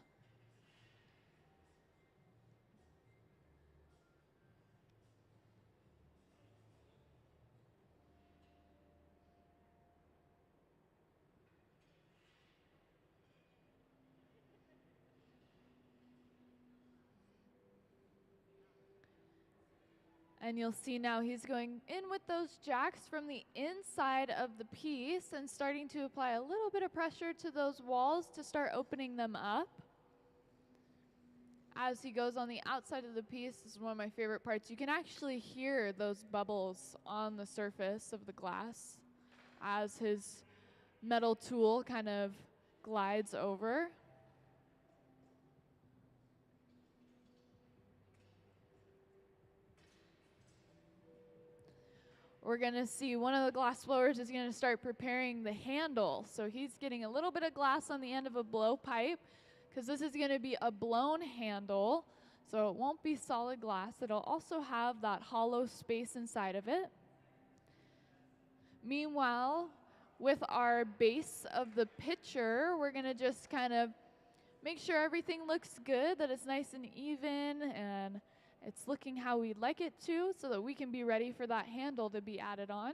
Speaker 1: And you'll see now he's going in with those jacks from the inside of the piece and starting to apply a little bit of pressure to those walls to start opening them up. As he goes on the outside of the piece, this is one of my favorite parts, you can actually hear those bubbles on the surface of the glass as his metal tool kind of glides over. We're going to see one of the glass blowers is going to start preparing the handle. So he's getting a little bit of glass on the end of a blowpipe because this is going to be a blown handle. So it won't be solid glass. It'll also have that hollow space inside of it. Meanwhile, with our base of the pitcher, we're going to just kind of make sure everything looks good, that it's nice and even, and it's looking how we'd like it to so that we can be ready for that handle to be added on.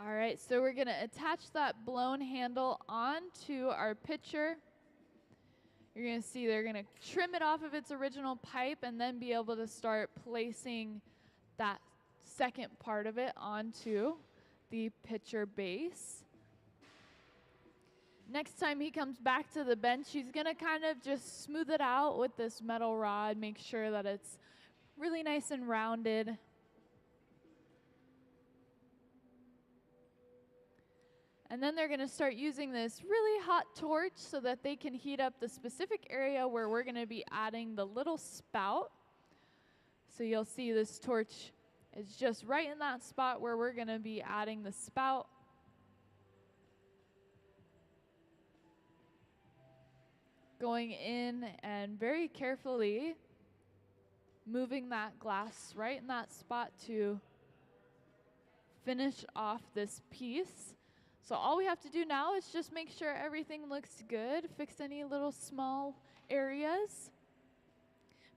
Speaker 1: All right, so we're going to attach that blown handle onto our pitcher. you're going to see they're going to trim it off of its original pipe and then be able to start placing that second part of it onto the pitcher base. Next time he comes back to the bench, he's going to kind of just smooth it out with this metal rod, make sure that it's really nice and rounded. And then they're going to start using this really hot torch so that they can heat up the specific area where we're going to be adding the little spout. So you'll see this torch is just right in that spot where we're going to be adding the spout. Going in and very carefully moving that glass right in that spot to finish off this piece. So all we have to do now is just make sure everything looks good, fix any little small areas,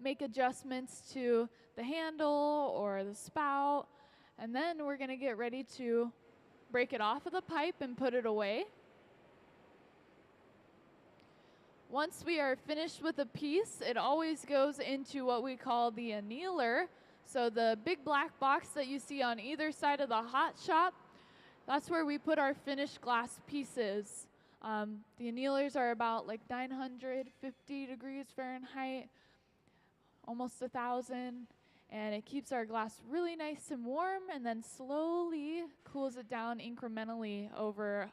Speaker 1: make adjustments to the handle or the spout, and then we're going to get ready to break it off of the pipe and put it away. Once we are finished with a piece, it always goes into what we call the annealer. So the big black box that you see on either side of the hot shop, that's where we put our finished glass pieces. The annealers are about like 950 degrees Fahrenheit, almost 1,000, and it keeps our glass really nice and warm and then slowly cools it down incrementally over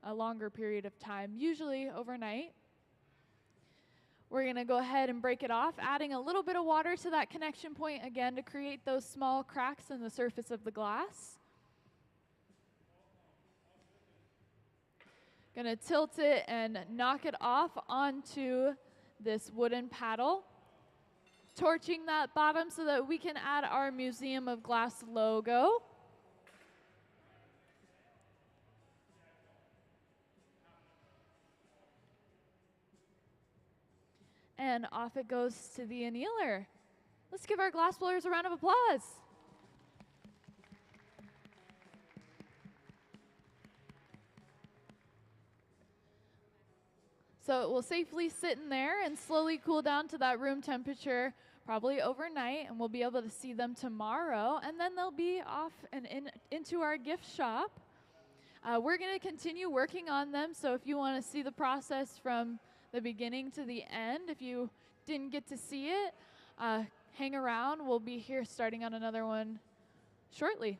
Speaker 1: a longer period of time, usually overnight. We're going to go ahead and break it off, adding a little bit of water to that connection point again to create those small cracks in the surface of the glass. Going to tilt it and knock it off onto this wooden paddle, torching that bottom so that we can add our Museum of Glass logo. And off it goes to the annealer. Let's give our glass blowers a round of applause. So it will safely sit in there and slowly cool down to that room temperature, probably overnight, and we'll be able to see them tomorrow. And then they'll be off and into our gift shop. We're going to continue working on them, so if you want to see the process from the beginning to the end, if you didn't get to see it, hang around. We'll be here starting on another one shortly.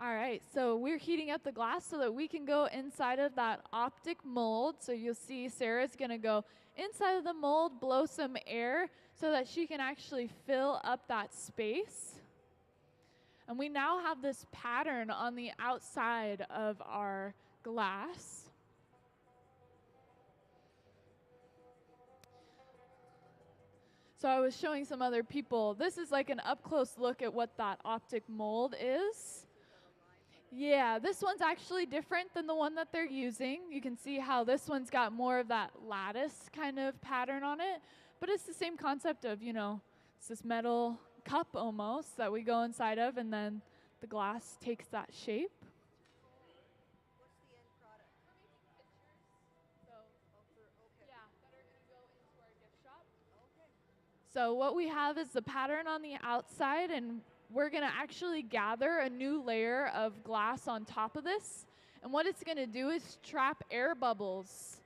Speaker 1: All right, so we're heating up the glass so that we can go inside of that optic mold. So you'll see Sarah's gonna go inside of the mold, blow some air so that she can actually fill up that space. And we now have this pattern on the outside of our glass. So I was showing some other people. This is like an up-close look at what that optic mold is. Yeah, this one's actually different than the one that they're using. You can see how this one's got more of that lattice kind of pattern on it. But it's the same concept of, it's this metal cup almost that we go inside of, and then the glass takes that shape.
Speaker 2: What's the end product?
Speaker 1: We're making pictures. So,
Speaker 2: Okay.
Speaker 1: yeah, that are going to go into our gift shop.
Speaker 2: Okay.
Speaker 1: So what we have is the pattern on the outside, and we're going to actually gather a new layer of glass on top of this. And what it's going to do is trap air bubbles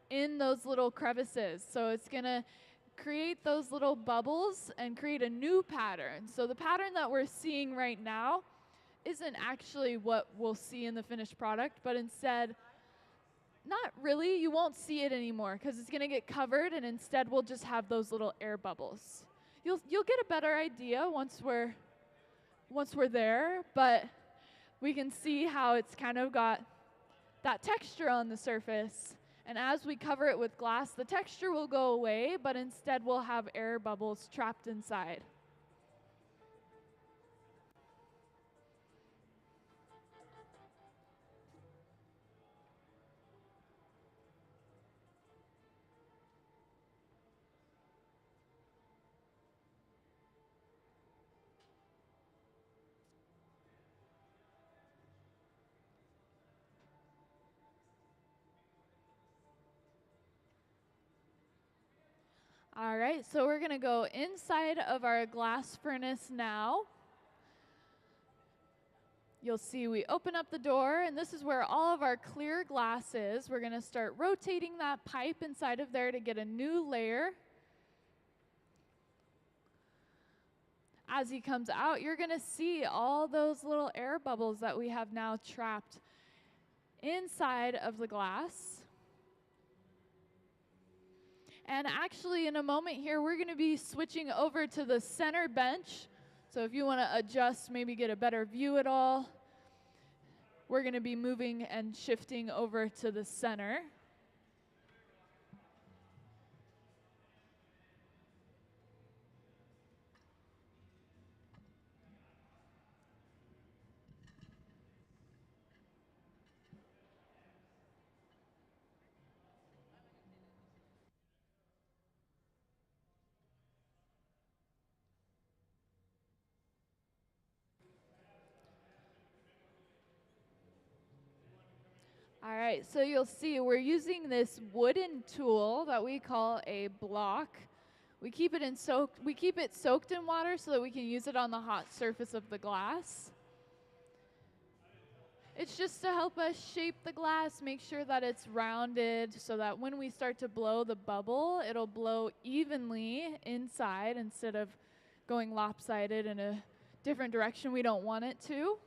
Speaker 1: in those little crevices. So it's going to create those little bubbles and create a new pattern. So the pattern that we're seeing right now isn't actually what we'll see in the finished product, but instead, not really, you won't see it anymore because it's going to get covered, and instead we'll just have those little air bubbles. You'll get a better idea once we're there, but we can see how it's kind of got that texture on the surface. And as we cover it with glass, the texture will go away, but instead we'll have air bubbles trapped inside. All right, so we're going to go inside of our glass furnace now. You'll see we open up the door, and this is where all of our clear glass is. We're going to start rotating that pipe inside of there to get a new layer. As he comes out, you're going to see all those little air bubbles that we have now trapped inside of the glass. And actually, in a moment here, we're going to be switching over to the center bench. So if you want to adjust, maybe get a better view at all, we're going to be moving and shifting over to the center. All right, so you'll see we're using this wooden tool that we call a block. We keep it soaked in water so that we can use it on the hot surface of the glass. It's just to help us shape the glass, make sure that it's rounded so that when we start to blow the bubble, it'll blow evenly inside instead of going lopsided in a different direction we don't want it to.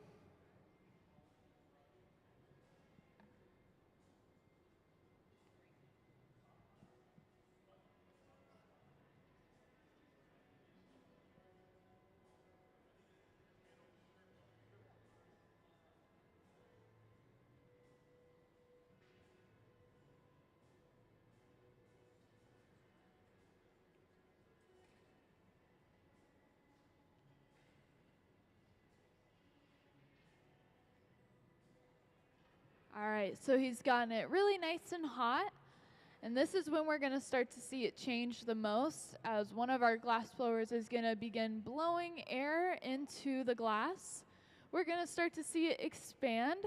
Speaker 1: All right, so he's gotten it really nice and hot. And this is when we're going to start to see it change the most, as one of our glass blowers is going to begin blowing air into the glass. We're going to start to see it expand.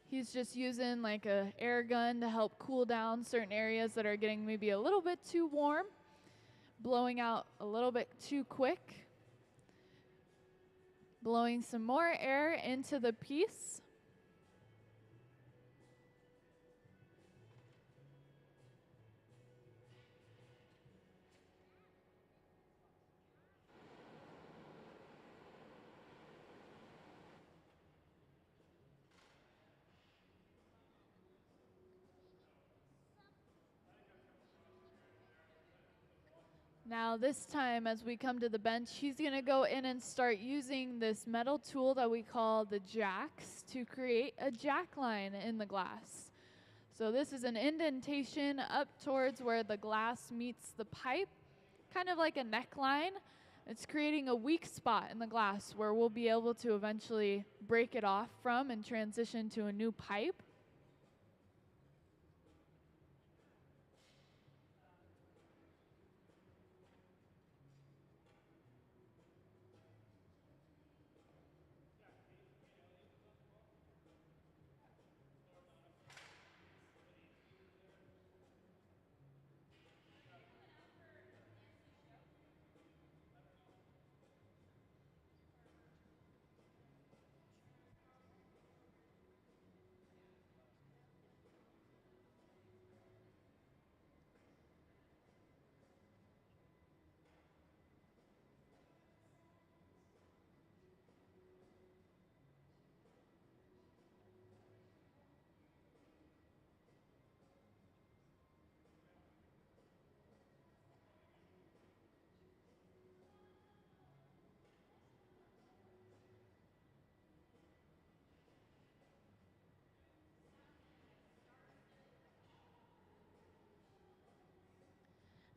Speaker 1: He's just using like a air gun to help cool down certain areas that are getting maybe a little bit too warm, blowing out a little bit too quick, blowing some more air into the piece. Now this time as we come to the bench, he's going to go in and start using this metal tool that we call the jacks to create a jack line in the glass. So this is an indentation up towards where the glass meets the pipe, kind of like a neckline. It's creating a weak spot in the glass where we'll be able to eventually break it off from and transition to a new pipe.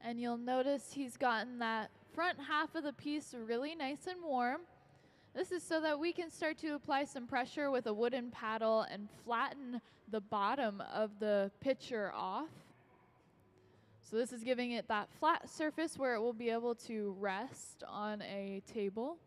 Speaker 1: And you'll notice he's gotten that front half of the piece really nice and warm. This is so that we can start to apply some pressure with a wooden paddle and flatten the bottom of the pitcher off. So this is giving it that flat surface where it will be able to rest on a table.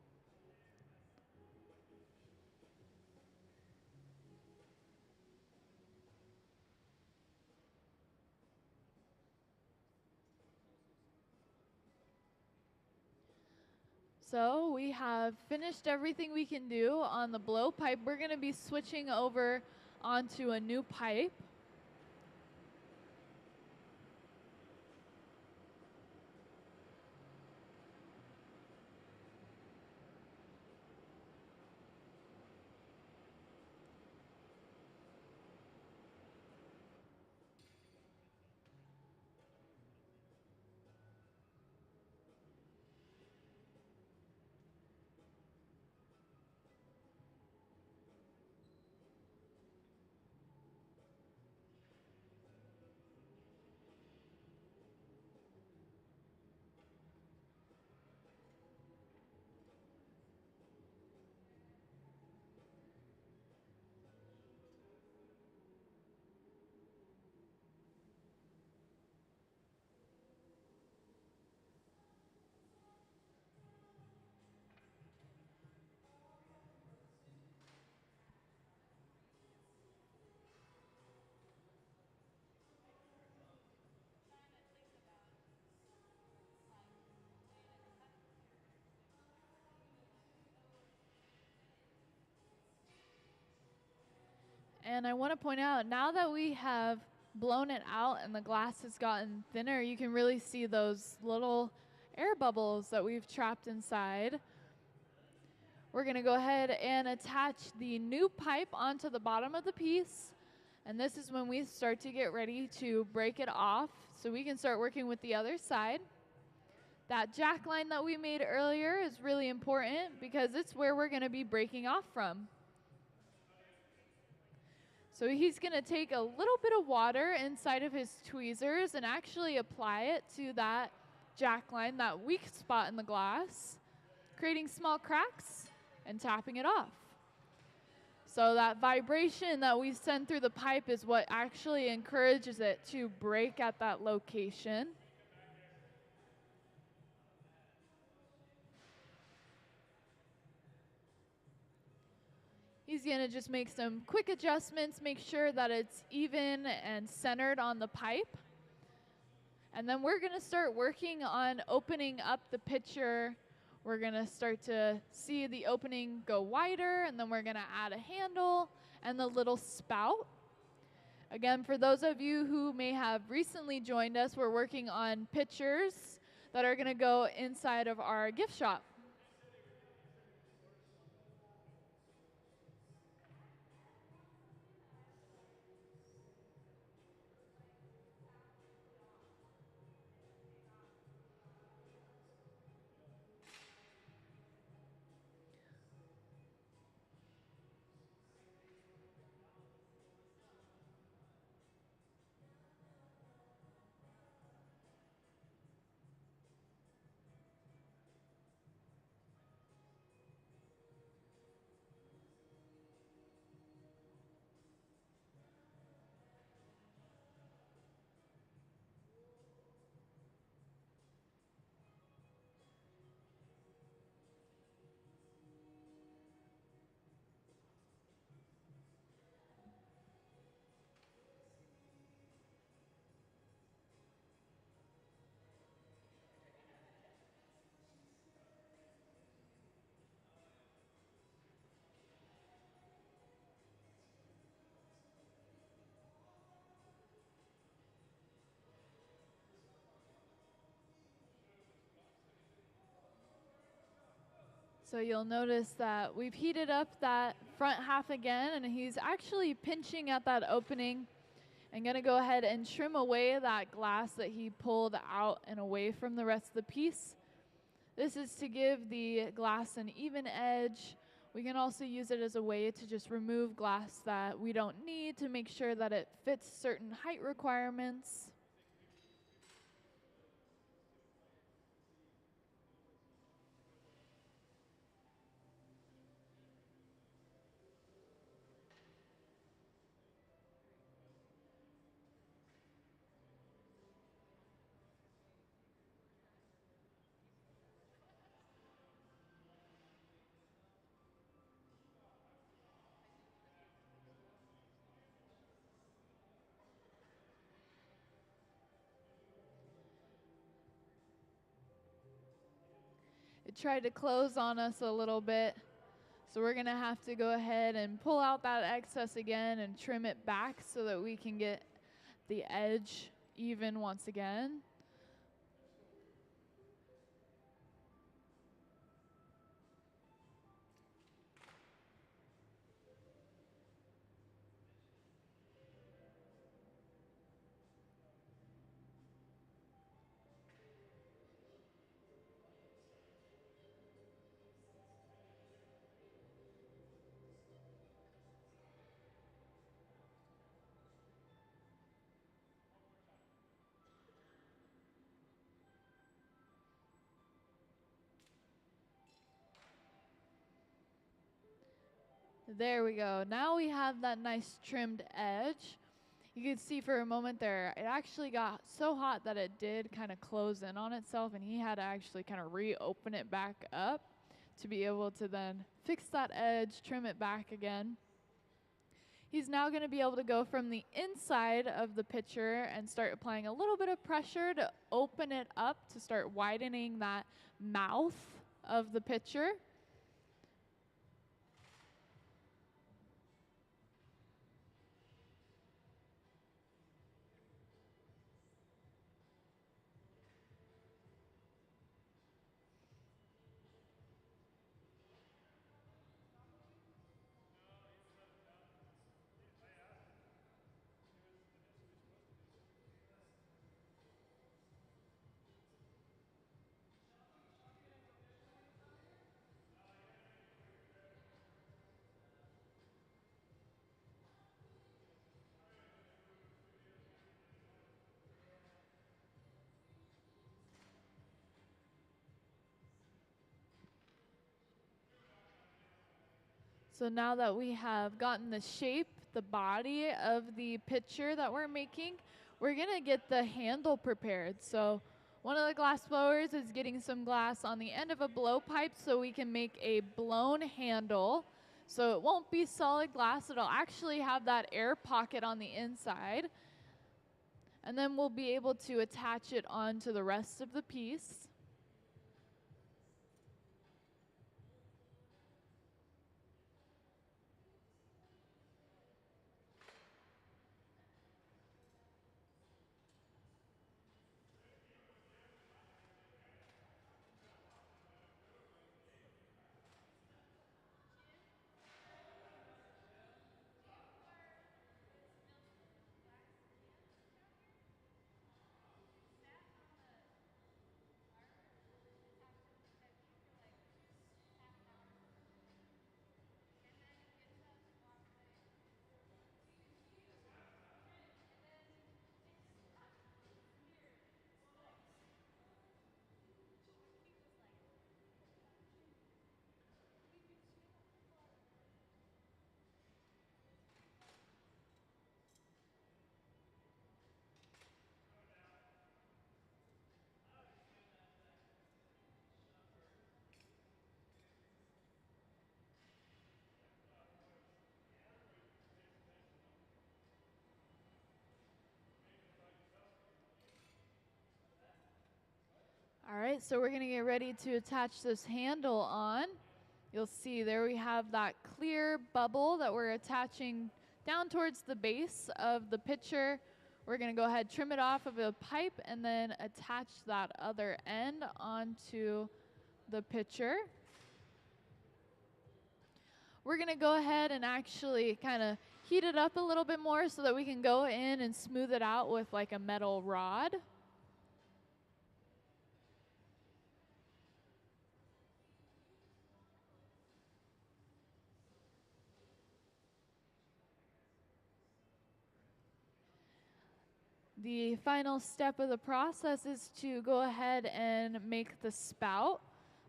Speaker 1: So we have finished everything we can do on the blowpipe. We're going to be switching over onto a new pipe. And I want to point out, now that we have blown it out and the glass has gotten thinner, you can really see those little air bubbles that we've trapped inside. We're going to go ahead and attach the new pipe onto the bottom of the piece. And this is when we start to get ready to break it off so we can start working with the other side. That jack line that we made earlier is really important because it's where we're going to be breaking off from. So he's going to take a little bit of water inside of his tweezers and actually apply it to that jack line, that weak spot in the glass, creating small cracks and tapping it off. So that vibration that we send through the pipe is what actually encourages it to break at that location. He's going to just make some quick adjustments, make sure that it's even and centered on the pipe. And then we're going to start working on opening up the pitcher. We're going to start to see the opening go wider, and then we're going to add a handle and the little spout. Again, for those of you who may have recently joined us, we're working on pitchers that are going to go inside of our gift shop. So you'll notice that we've heated up that front half again, and he's actually pinching at that opening. I'm gonna go ahead and trim away that glass that he pulled out and away from the rest of the piece. This is to give the glass an even edge. We can also use it as a way to just remove glass that we don't need to make sure that it fits certain height requirements. It tried to close on us a little bit, so we're gonna have to go ahead and pull out that excess again and trim it back so that we can get the edge even once again. There we go. Now we have that nice trimmed edge. You can see for a moment there, it actually got so hot that it did kind of close in on itself, and he had to actually kind of reopen it back up to be able to then fix that edge, trim it back again. He's now going to be able to go from the inside of the pitcher and start applying a little bit of pressure to open it up to start widening that mouth of the pitcher. So now that we have gotten the shape, the body of the pitcher that we're making, we're gonna get the handle prepared. So one of the glass blowers is getting some glass on the end of a blowpipe so we can make a blown handle. So it won't be solid glass, it'll actually have that air pocket on the inside. And then we'll be able to attach it onto the rest of the piece. All right, so we're gonna get ready to attach this handle on. You'll see there we have that clear bubble that we're attaching down towards the base of the pitcher. We're gonna go ahead, trim it off of a pipe, and then attach that other end onto the pitcher. we're going to go ahead and actually kind of heat it up a little bit more so that we can go in and smooth it out with like a metal rod. The final step of the process is to go ahead and make the spout.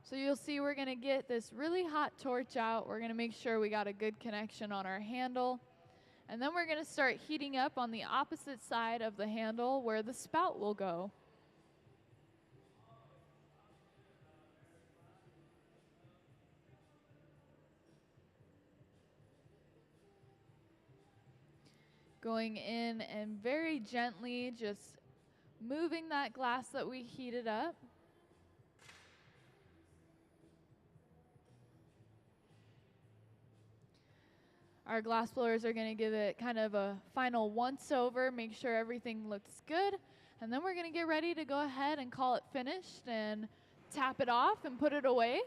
Speaker 1: So you'll see we're going to get this really hot torch out. We're going to make sure we got a good connection on our handle. And then we're going to start heating up on the opposite side of the handle where the spout will go. Going in and very gently just moving that glass that we heated up. Our glass blowers are going to give it kind of a final once over, make sure everything looks good, and then we're going to get ready to go ahead and call it finished and tap it off and put it away.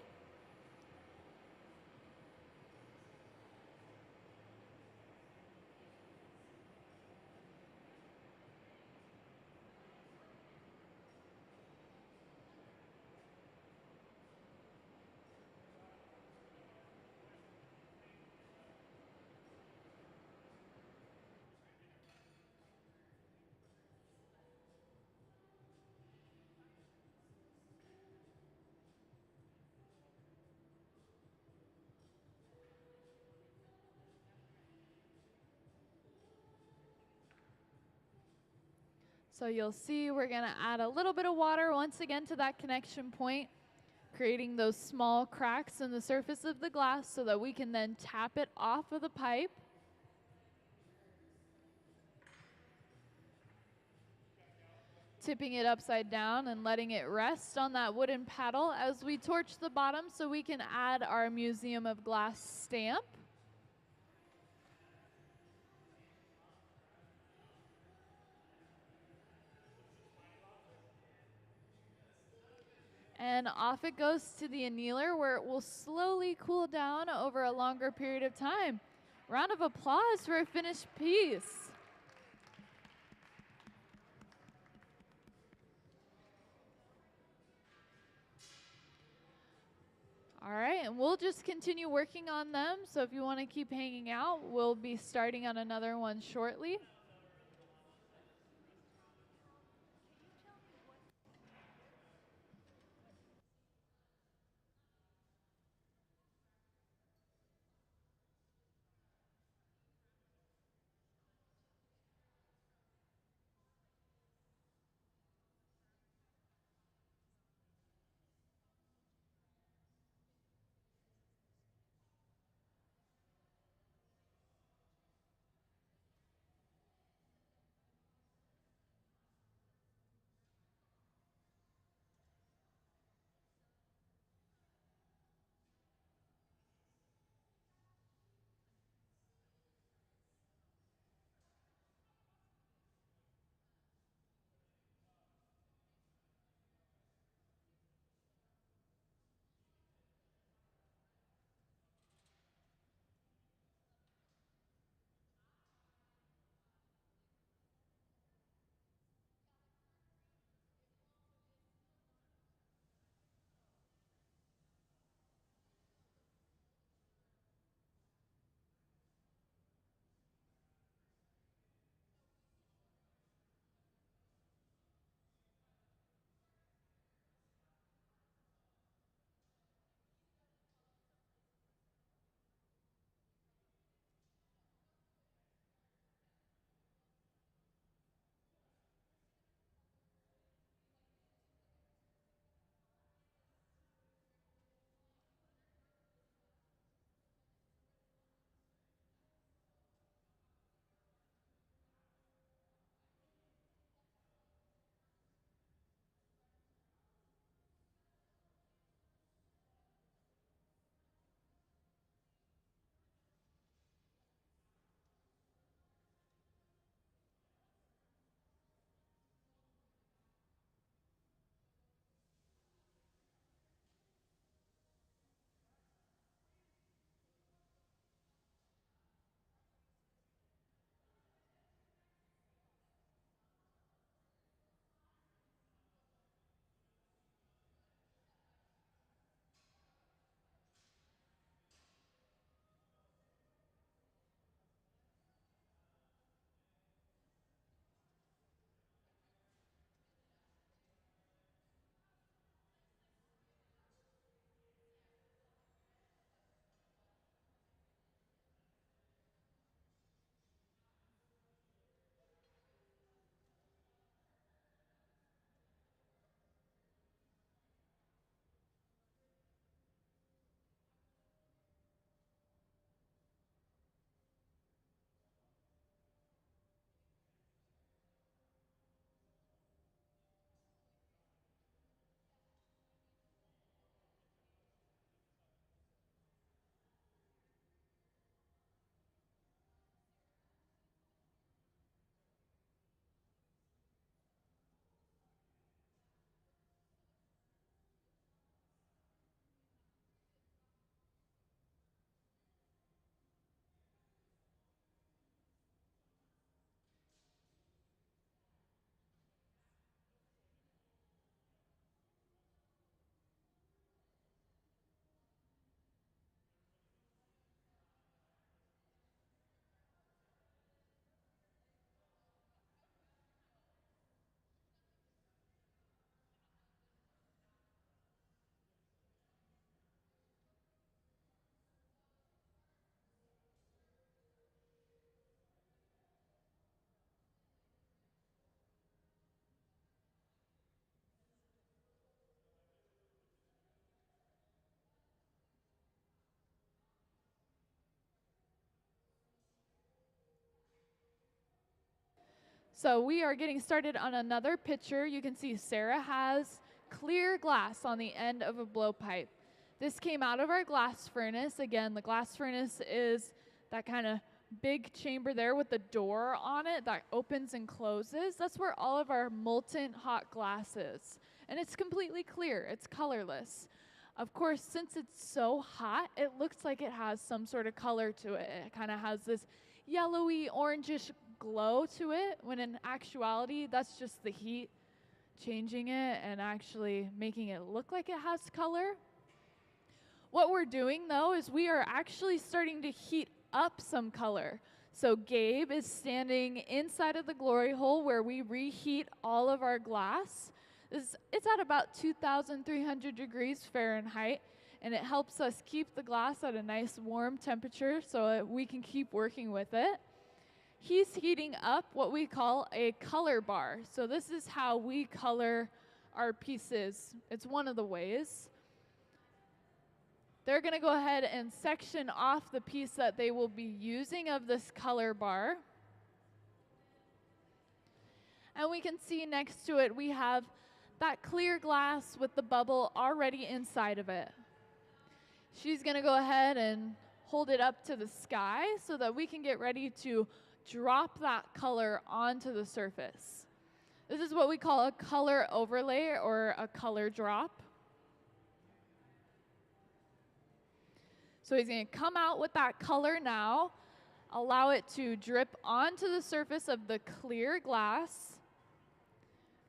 Speaker 1: So you'll see we're going to add a little bit of water once again to that connection point, creating those small cracks in the surface of the glass so that we can then tap it off of the pipe. Tipping it upside down and letting it rest on that wooden paddle as we torch the bottom so we can add our Museum of Glass stamp. And off it goes to the annealer where it will slowly cool down over a longer period of time. Round of applause for a finished piece. All right, and we'll just continue working on them. So if you want to keep hanging out, we'll be starting on another one shortly. So we are getting started on another picture. You can see Sarah has clear glass on the end of a blowpipe. This came out of our glass furnace. Again, the glass furnace is that kind of big chamber there with the door on it that opens and closes. That's where all of our molten hot glass is. And it's completely clear, it's colorless. Of course, since it's so hot, it looks like it has some sort of color to it. It kind of has this yellowy, orangish glow to it, when in actuality, that's just the heat changing it and actually making it look like it has color. What we're doing, though, is we are actually starting to heat up some color. So Gabe is standing inside of the glory hole where we reheat all of our glass. It's at about 2,300 degrees Fahrenheit, and it helps us keep the glass at a nice warm temperature so that we can keep working with it. He's heating up what we call a color bar. So this is how we color our pieces. It's one of the ways. They're going to go ahead and section off the piece that they will be using of this color bar. And we can see next to it we have that clear glass with the bubble already inside of it. She's going to go ahead and hold it up to the sky so that we can get ready to drop that color onto the surface. This is what we call a color overlay or a color drop. So he's going to come out with that color now, allow it to drip onto the surface of the clear glass.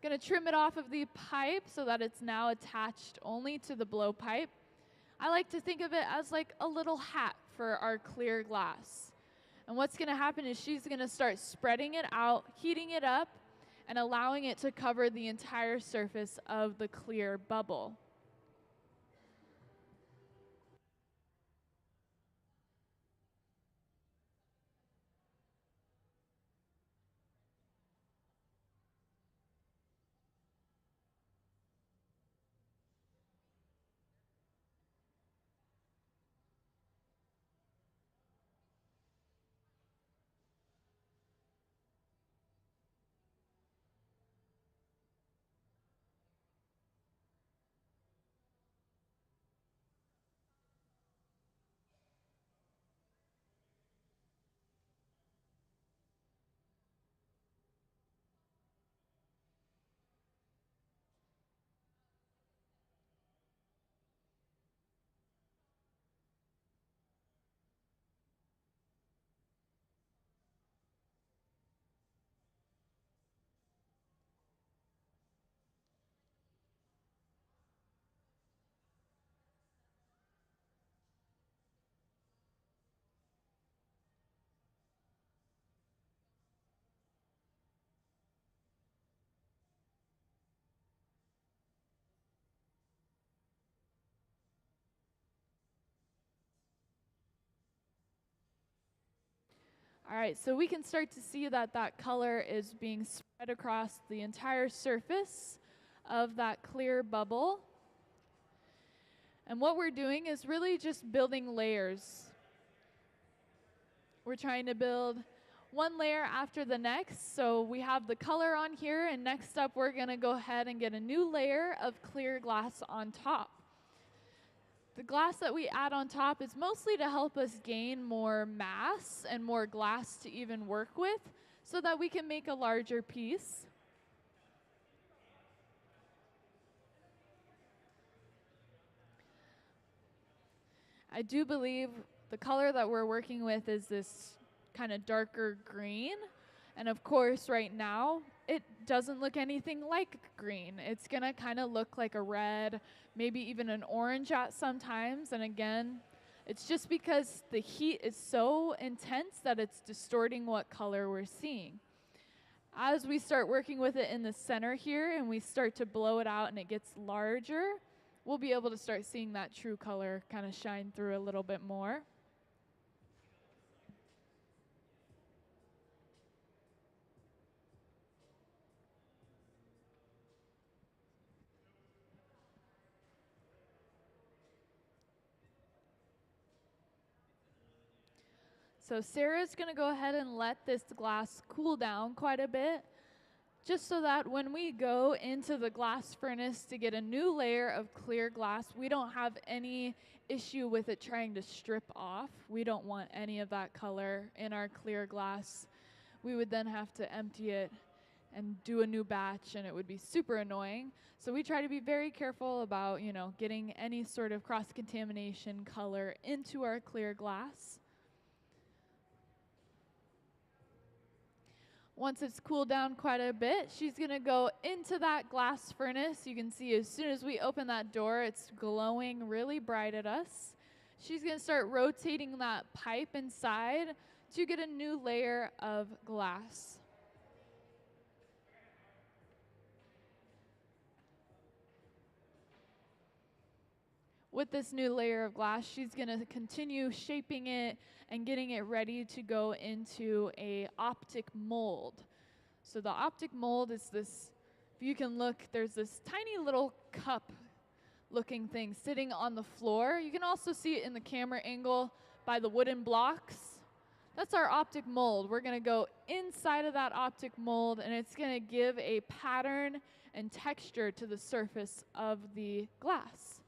Speaker 1: Going to trim it off of the pipe so that it's now attached only to the blowpipe. I like to think of it as like a little hat for our clear glass. And what's going to happen is she's going to start spreading it out, heating it up, and allowing it to cover the entire surface of the clear bubble. All right, so we can start to see that that color is being spread across the entire surface of that clear bubble. And what we're doing is really just building layers. We're trying to build one layer after the next. So we have the color on here, and next up we're going to go ahead and get a new layer of clear glass on top. The glass that we add on top is mostly to help us gain more mass and more glass to even work with so that we can make a larger piece. I do believe the color that we're working with is this kind of darker green. And of course, right now, it doesn't look anything like green. It's gonna kind of look like a red, maybe even an orange at sometimes. And again, it's just because the heat is so intense that it's distorting what color we're seeing. As we start working with it in the center here and we start to blow it out and it gets larger, we'll be able to start seeing that true color kind of shine through a little bit more. So Sarah's going to go ahead and let this glass cool down quite a bit. just so that when we go into the glass furnace to get a new layer of clear glass, we don't have any issue with it trying to strip off. We don't want any of that color in our clear glass. We would then have to empty it and do a new batch, and it would be super annoying. So we try to be very careful about, getting any sort of cross-contamination color into our clear glass. Once it's cooled down quite a bit, she's gonna go into that glass furnace. You can see as soon as we open that door, it's glowing really bright at us. She's gonna start rotating that pipe inside to get a new layer of glass. With this new layer of glass, she's gonna continue shaping it and getting it ready to go into a optic mold. So the optic mold is this, if you can look, there's this tiny little cup looking thing sitting on the floor. You can also see it in the camera angle by the wooden blocks. That's our optic mold. We're gonna go inside of that optic mold, and it's gonna give a pattern and texture to the surface of the glass.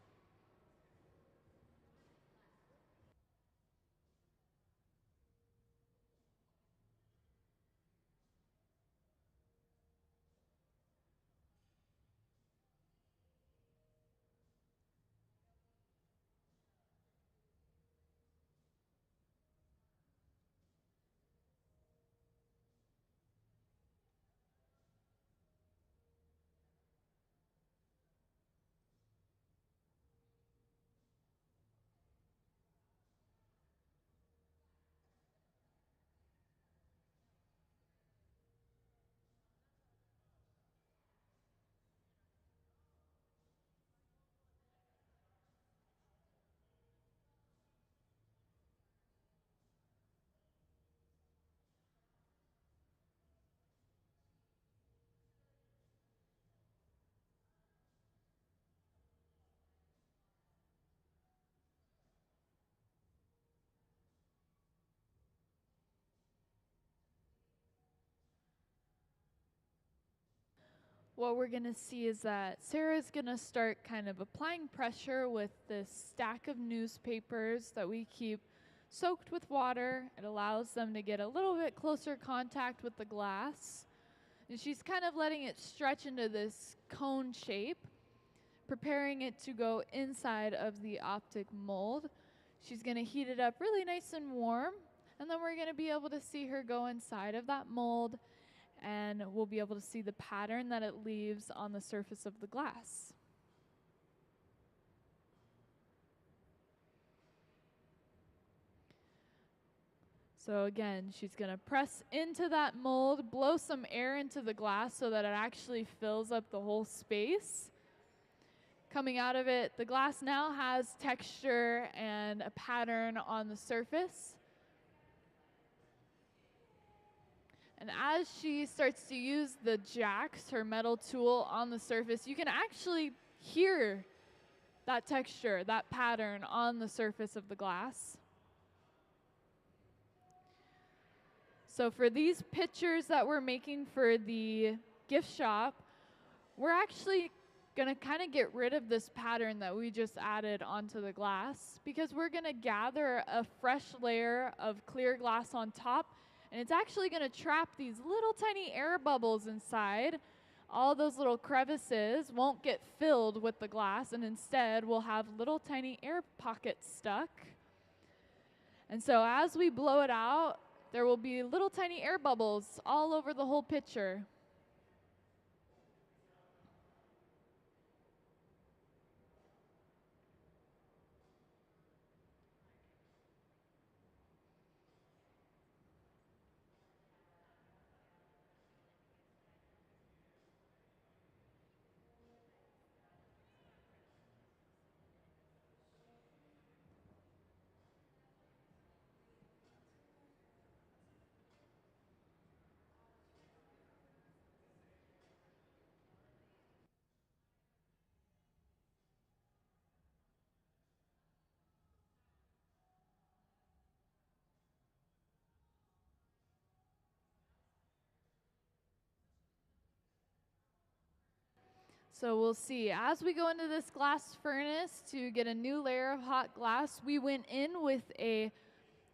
Speaker 1: What we're gonna see is that Sarah's gonna start kind of applying pressure with this stack of newspapers that we keep soaked with water. It allows them to get a little bit closer contact with the glass. And she's kind of letting it stretch into this cone shape, preparing it to go inside of the optic mold. She's gonna heat it up really nice and warm, and then we're gonna be able to see her go inside of that mold, and we'll be able to see the pattern that it leaves on the surface of the glass. So again, she's gonna press into that mold, blow some air into the glass so that it actually fills up the whole space. Coming out of it, the glass now has texture and a pattern on the surface. And as she starts to use the jacks, her metal tool, on the surface, you can actually hear that texture, that pattern on the surface of the glass. So for these pictures that we're making for the gift shop, we're actually gonna kind of get rid of this pattern that we just added onto the glass, because we're gonna gather a fresh layer of clear glass on top, and it's actually gonna trap these little tiny air bubbles inside. All those little crevices won't get filled with the glass, and instead we'll have little tiny air pockets stuck. And so as we blow it out, there will be little tiny air bubbles all over the whole picture. So we'll see. As we go into this glass furnace to get a new layer of hot glass, we went in with a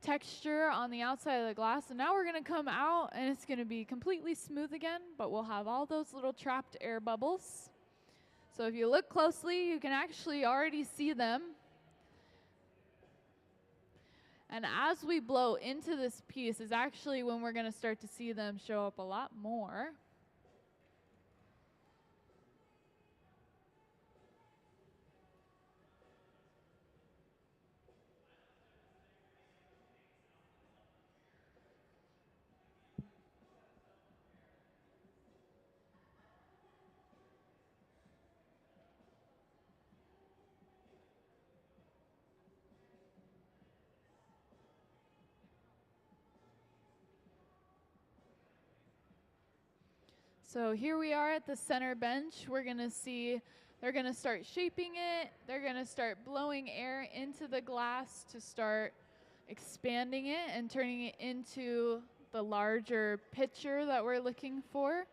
Speaker 1: texture on the outside of the glass, and now we're going to come out and it's going to be completely smooth again, but we'll have all those little trapped air bubbles. So if you look closely, you can actually already see them. And as we blow into this piece is actually when we're going to start to see them show up a lot more. So here we are at the center bench. We're going to see they're going to start shaping it. They're going to start blowing air into the glass to start expanding it and turning it into the larger pitcher that we're looking for.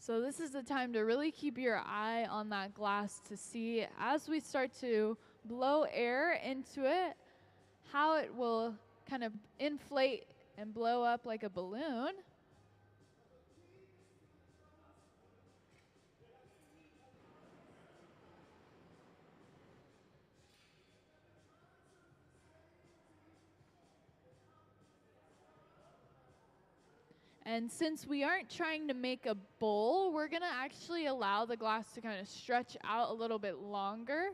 Speaker 1: So this is the time to really keep your eye on that glass to see as we start to blow air into it, how it will kind of inflate and blow up like a balloon. And since we aren't trying to make a bowl, we're going to actually allow the glass to kind of stretch out a little bit longer.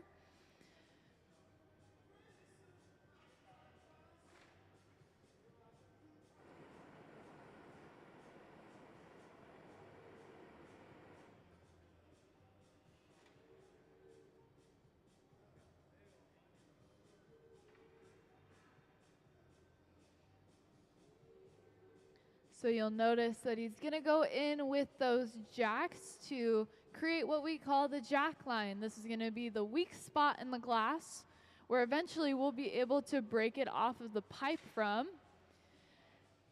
Speaker 1: So you'll notice that he's going to go in with those jacks to create what we call the jack line. This is going to be the weak spot in the glass where eventually we'll be able to break it off of the pipe from.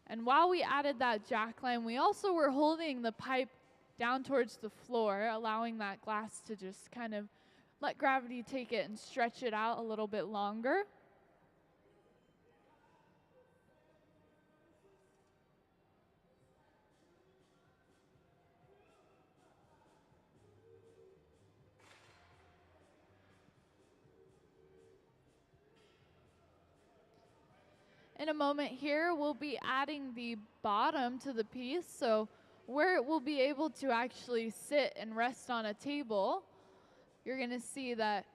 Speaker 1: And while we added that jack line, we also were holding the pipe down towards the floor, allowing that glass to just kind of let gravity take it and stretch it out a little bit longer. In a moment here, we'll be adding the bottom to the piece, so where it will be able to actually sit and rest on a table, you're going to see that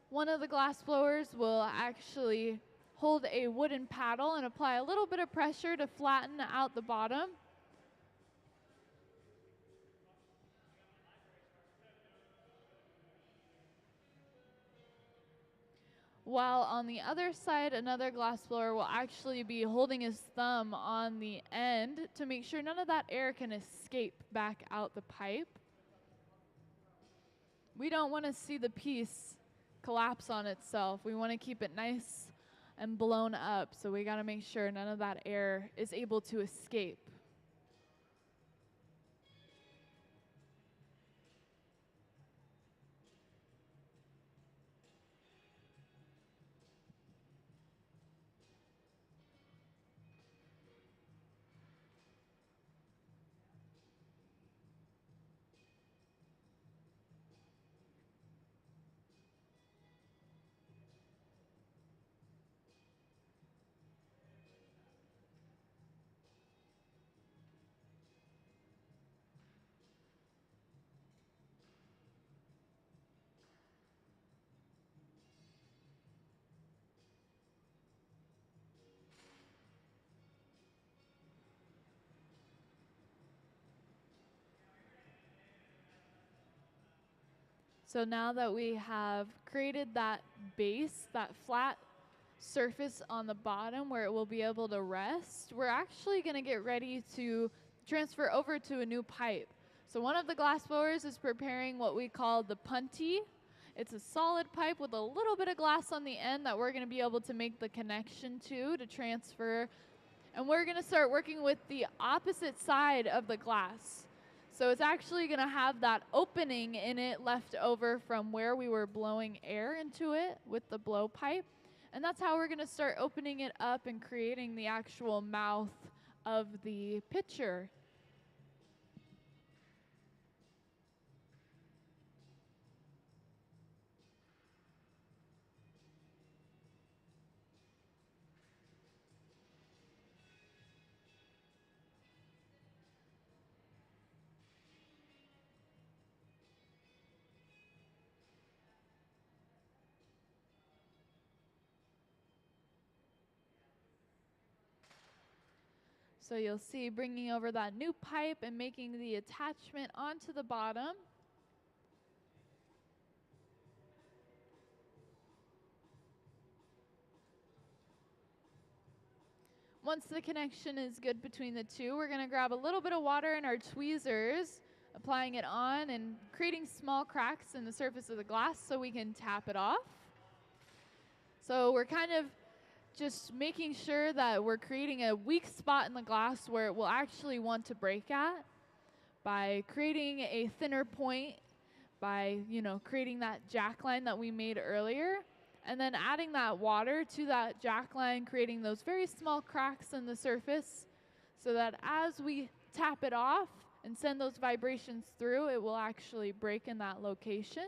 Speaker 1: one of the glass blowers will actually hold a wooden paddle and apply a little bit of pressure to flatten out the bottom. While on the other side, another glass blower will actually be holding his thumb on the end to make sure none of that air can escape back out the pipe. We don't want to see the piece collapse on itself. We want to keep it nice and blown up, so we got to make sure none of that air is able to escape. So now that we have created that base, that flat surface on the bottom where it will be able to rest, we're actually going to get ready to transfer over to a new pipe. So one of the glass blowers is preparing what we call the punty. It's a solid pipe with a little bit of glass on the end that we're going to be able to make the connection to transfer. And we're going to start working with the opposite side of the glass. So it's actually going to have that opening in it left over from where we were blowing air into it with the blowpipe. And that's how we're going to start opening it up and creating the actual mouth of the pitcher. So you'll see bringing over that new pipe and making the attachment onto the bottom. Once the connection is good between the two, we're going to grab a little bit of water in our tweezers, applying it on and creating small cracks in the surface of the glass so we can tap it off. So we're kind of just making sure that we're creating a weak spot in the glass where it will actually want to break at by creating a thinner point, by, creating that jack line that we made earlier, and then adding that water to that jack line, creating those very small cracks in the surface so that as we tap it off and send those vibrations through, it will actually break in that location.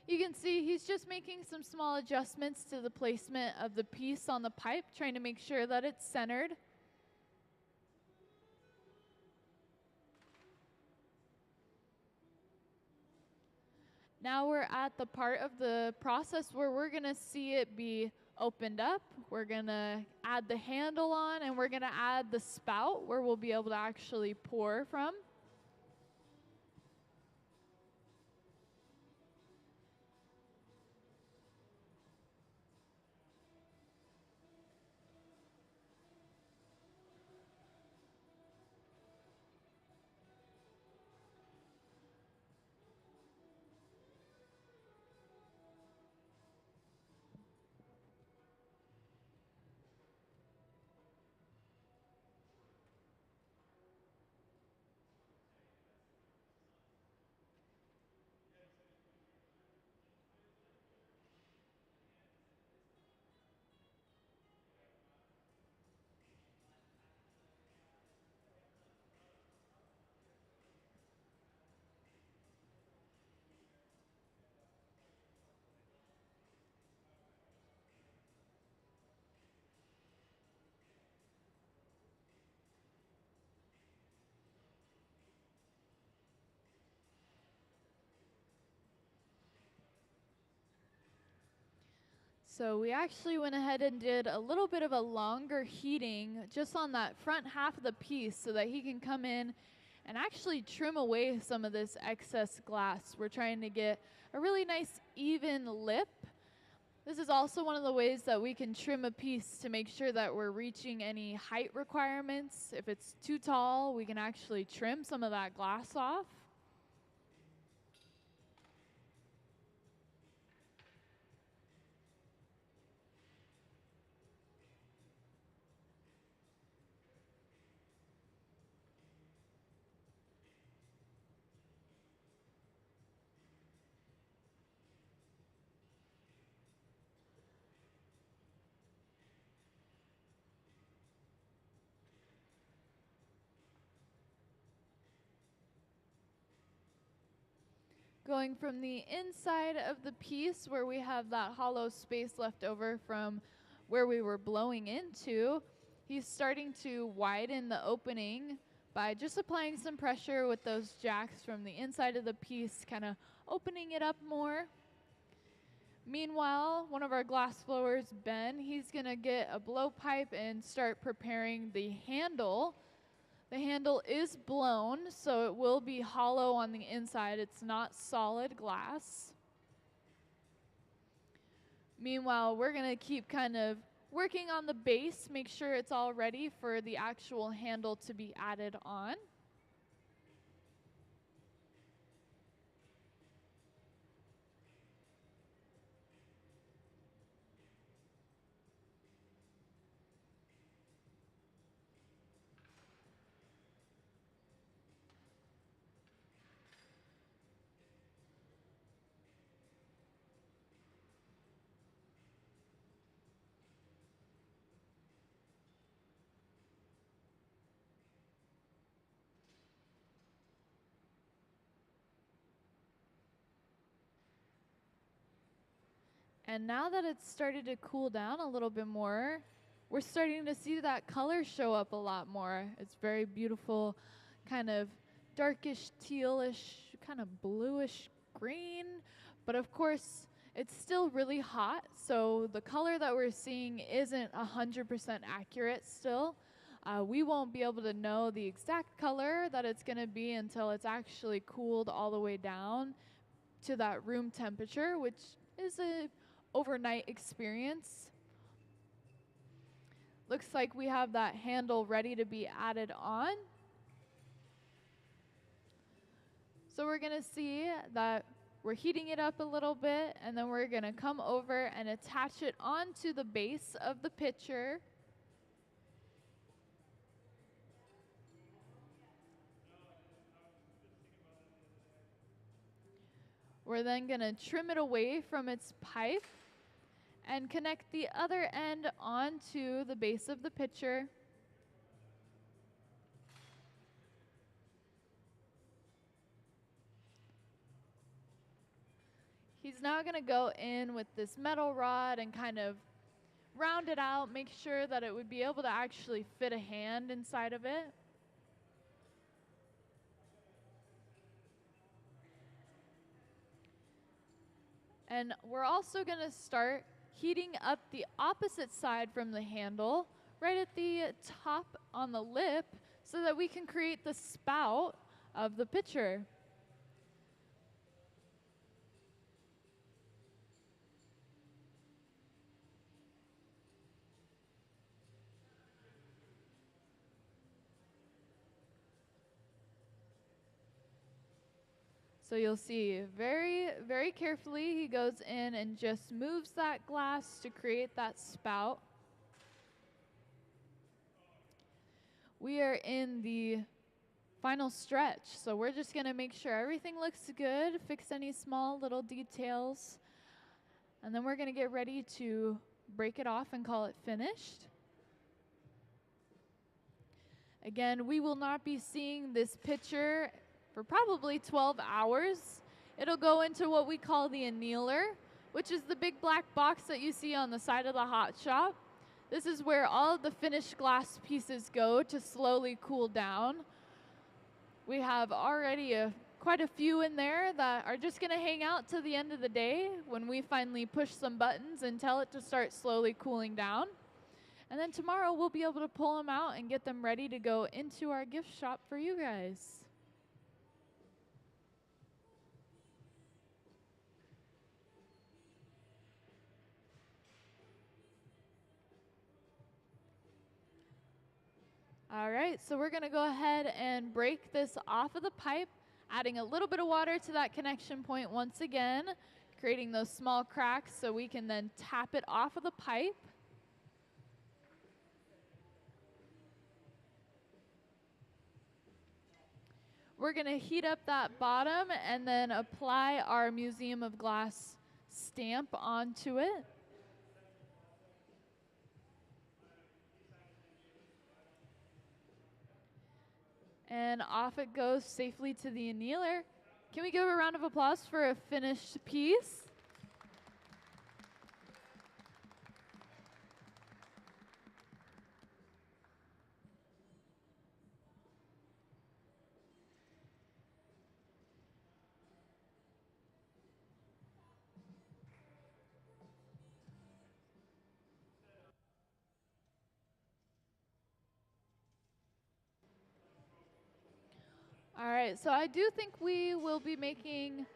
Speaker 1: You can see he's just making some small adjustments to the placement of the piece on the pipe, trying to make sure that it's centered. Now we're at the part of the process where we're going to see it be opened up. We're going to add the handle on, and we're going to add the spout where we'll be able to actually pour from. So we actually went ahead and did a little bit of a longer heating just on that front half of the piece so that he can come in and actually trim away some of this excess glass. We're trying to get a really nice even lip. This is also one of the ways that we can trim a piece to make sure that we're reaching any height requirements. If it's too tall, we can actually trim some of that glass off. Going from the inside of the piece where we have that hollow space left over from where we were blowing into, he's starting to widen the opening by just applying some pressure with those jacks from the inside of the piece, kind of opening it up more. Meanwhile, one of our glass blowers, Ben, he's going to get a blowpipe and start preparing the handle The handle is blown, so it will be hollow on the inside. It's not solid glass. Meanwhile, we're going to keep kind of working on the base, make sure it's all ready for the actual handle to be added on. And now that it's started to cool down a little bit more, we're starting to see that color show up a lot more. It's very beautiful, kind of darkish tealish, kind of bluish green. But of course, it's still really hot, so the color that we're seeing isn't 100% accurate still. We won't be able to know the exact color that it's going to be until it's actually cooled all the way down to that room temperature, which is a overnight experience. Looks like we have that handle ready to be added on. So we're going to see that we're heating it up a little bit, and then we're going to come over and attach it onto the base of the pitcher. We're then going to trim it away from its pipe and connect the other end onto the base of the pitcher. He's now going to go in with this metal rod and kind of round it out, make sure that it would be able to actually fit a hand inside of it. And we're also going to start heating up the opposite side from the handle, right at the top on the lip, so that we can create the spout of the pitcher. So you'll see very, very carefully he goes in and just moves that glass to create that spout. We are in the final stretch, so we're just going to make sure everything looks good, fix any small little details, and then we're going to get ready to break it off and call it finished. Again, we will not be seeing this pitcher for probably 12 hours. It'll go into what we call the annealer, which is the big black box that you see on the side of the hot shop. This is where all of the finished glass pieces go to slowly cool down. We have already quite a few in there that are just going to hang out to the end of the day when we finally push some buttons and tell it to start slowly cooling down. And then tomorrow we'll be able to pull them out and get them ready to go into our gift shop for you guys. All right, so we're going to go ahead and break this off of the pipe, adding a little bit of water to that connection point once again, creating those small cracks so we can then tap it off of the pipe. We're going to heat up that bottom and then apply our Museum of Glass stamp onto it. And off it goes safely to the annealer. Can we give a round of applause for a finished piece? All right, so I do think we will be making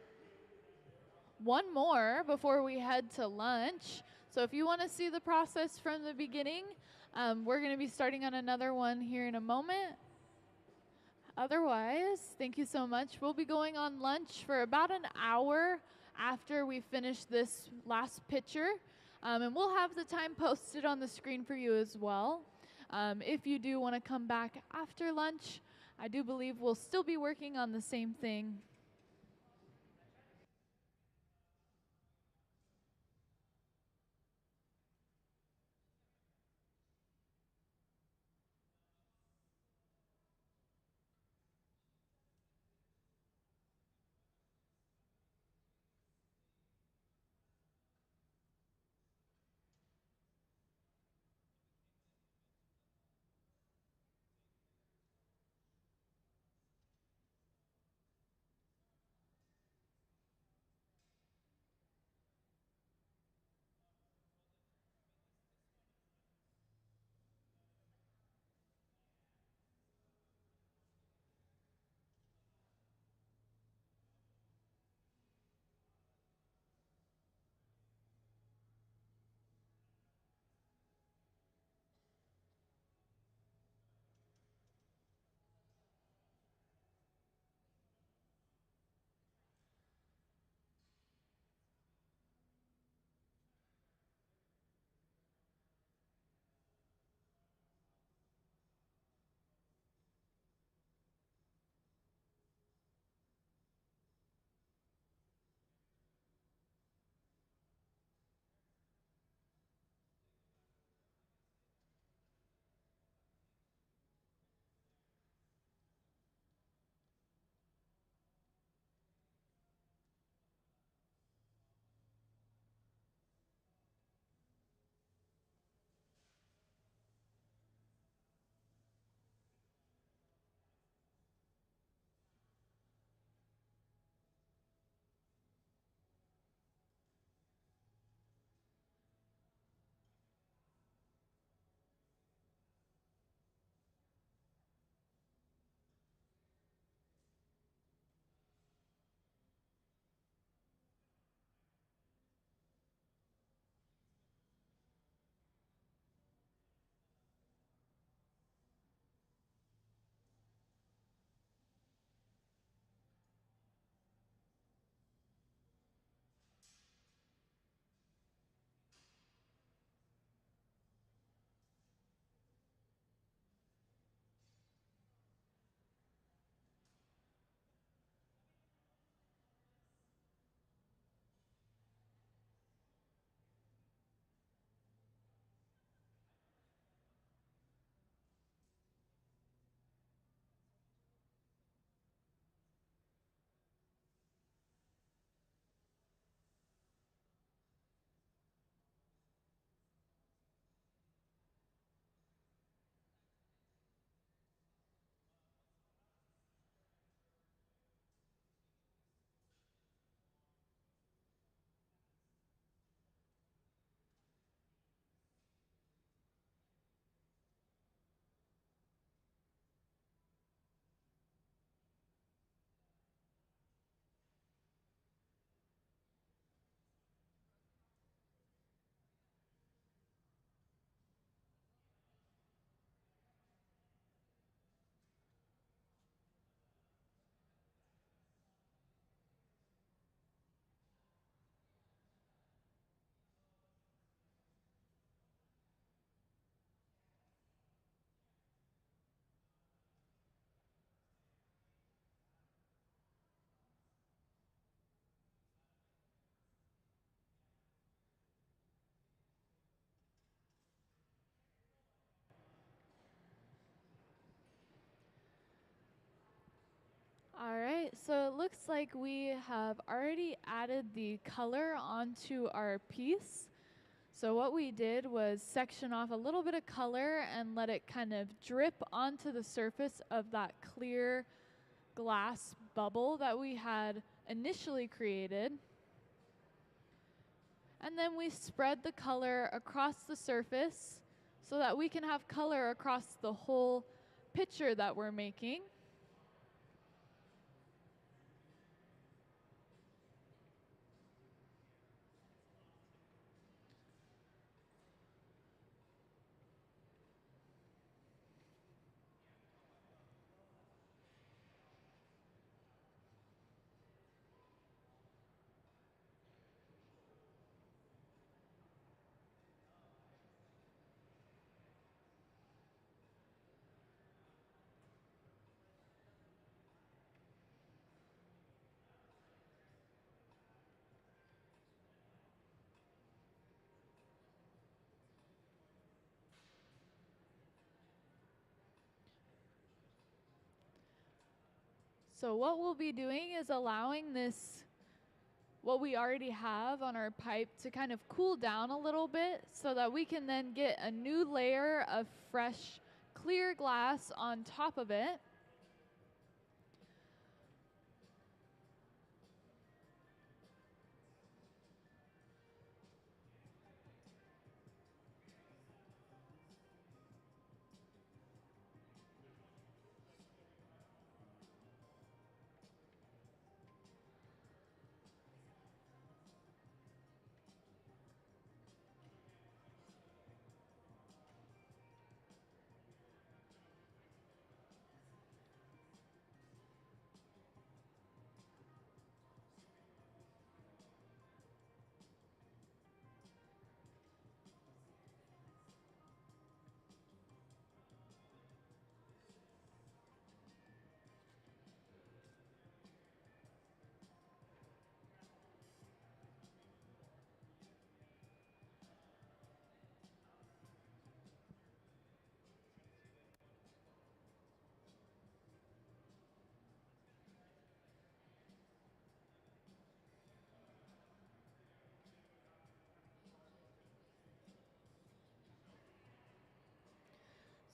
Speaker 1: one more before we head to lunch. So if you want to see the process from the beginning, we're going to be starting on another one here in a moment. Otherwise, thank you so much. We'll be going on lunch for about an hour after we finish this last picture. And we'll have the time posted on the screen for you as well. If you do want to come back after lunch, I do believe we'll still be working on the same thing. All right, so it looks like we have already added the color onto our piece. So what we did was section off a little bit of color and let it kind of drip onto the surface of that clear glass bubble that we had initially created. And then we spread the color across the surface so that we can have color across the whole picture that we're making. So what we'll be doing is allowing this, what we already have on our pipe, to kind of cool down a little bit so that we can then get a new layer of fresh, clear glass on top of it.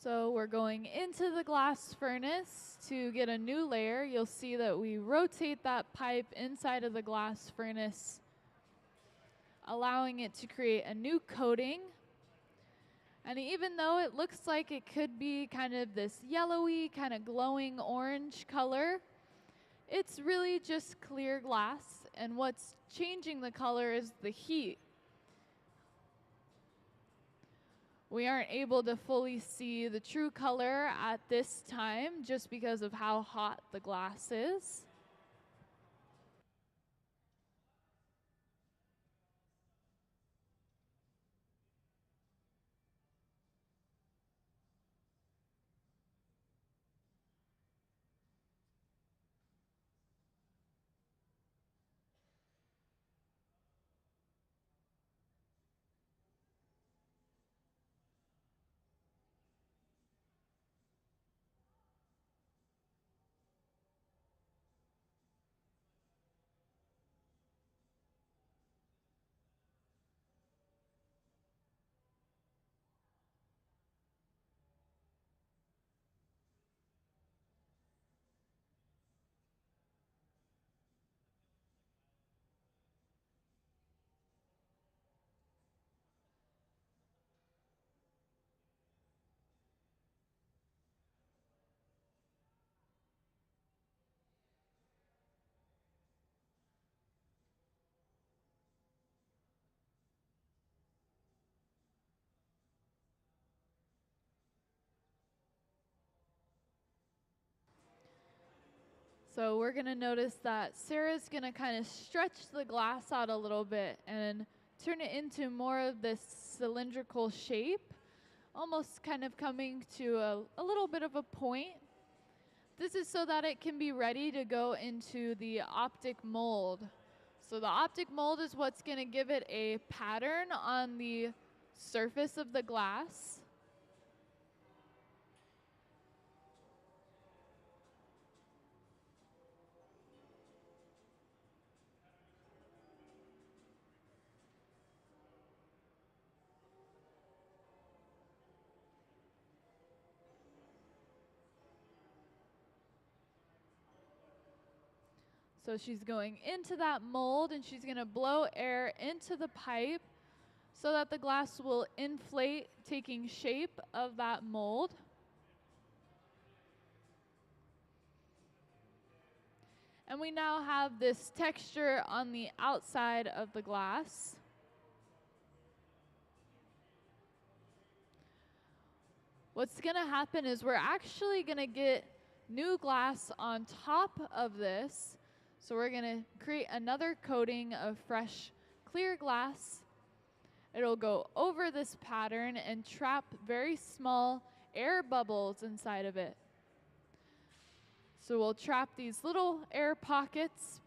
Speaker 1: So we're going into the glass furnace to get a new layer. You'll see that we rotate that pipe inside of the glass furnace, allowing it to create a new coating. And even though it looks like it could be kind of this yellowy, kind of glowing orange color, it's really just clear glass. And what's changing the color is the heat. We aren't able to fully see the true color at this time just because of how hot the glass is. So we're going to notice that Sarah's going to kind of stretch the glass out a little bit and turn it into more of this cylindrical shape, almost kind of coming to a little bit of a point. This is so that it can be ready to go into the optic mold. So the optic mold is what's going to give it a pattern on the surface of the glass. So she's going into that mold and she's going to blow air into the pipe so that the glass will inflate, taking shape of that mold. And we now have this texture on the outside of the glass. What's going to happen is we're actually going to get new glass on top of this. So we're going to create another coating of fresh, clear glass. It'll go over this pattern and trap very small air bubbles inside of it. So we'll trap these little air pockets.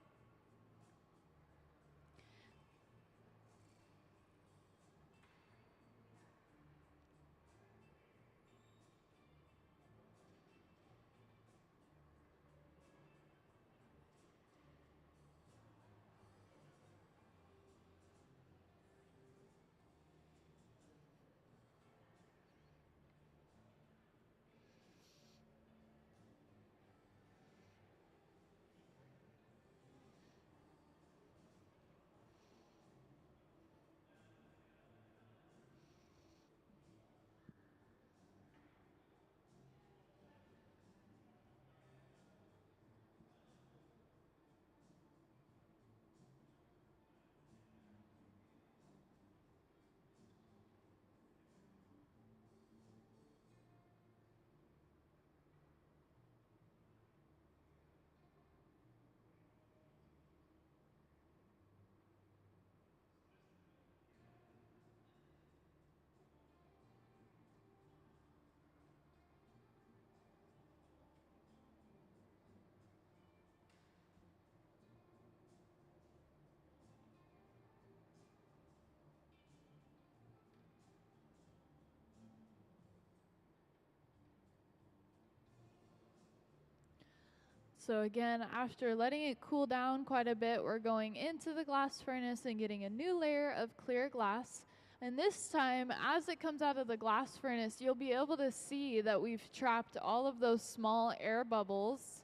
Speaker 1: So again, after letting it cool down quite a bit, we're going into the glass furnace and getting a new layer of clear glass. And this time, as it comes out of the glass furnace, you'll be able to see that we've trapped all of those small air bubbles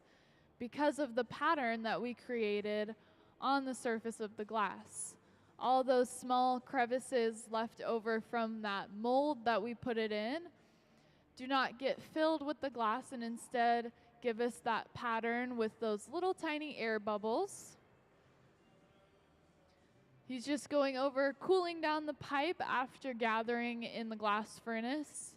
Speaker 1: because of the pattern that we created on the surface of the glass. All those small crevices left over from that mold that we put it in do not get filled with the glass and instead give us that pattern with those little tiny air bubbles. He's just going over cooling down the pipe after gathering in the glass furnace.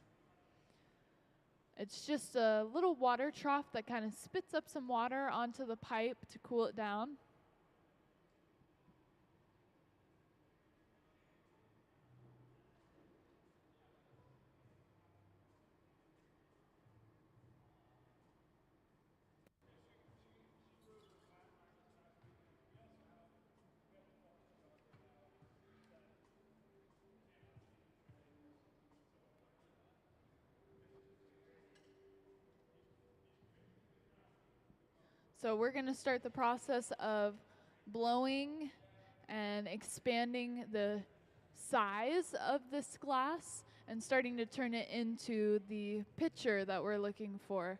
Speaker 1: It's just a little water trough that kind of spits up some water onto the pipe to cool it down. So we're going to start the process of blowing and expanding the size of this glass and starting to turn it into the pitcher that we're looking for.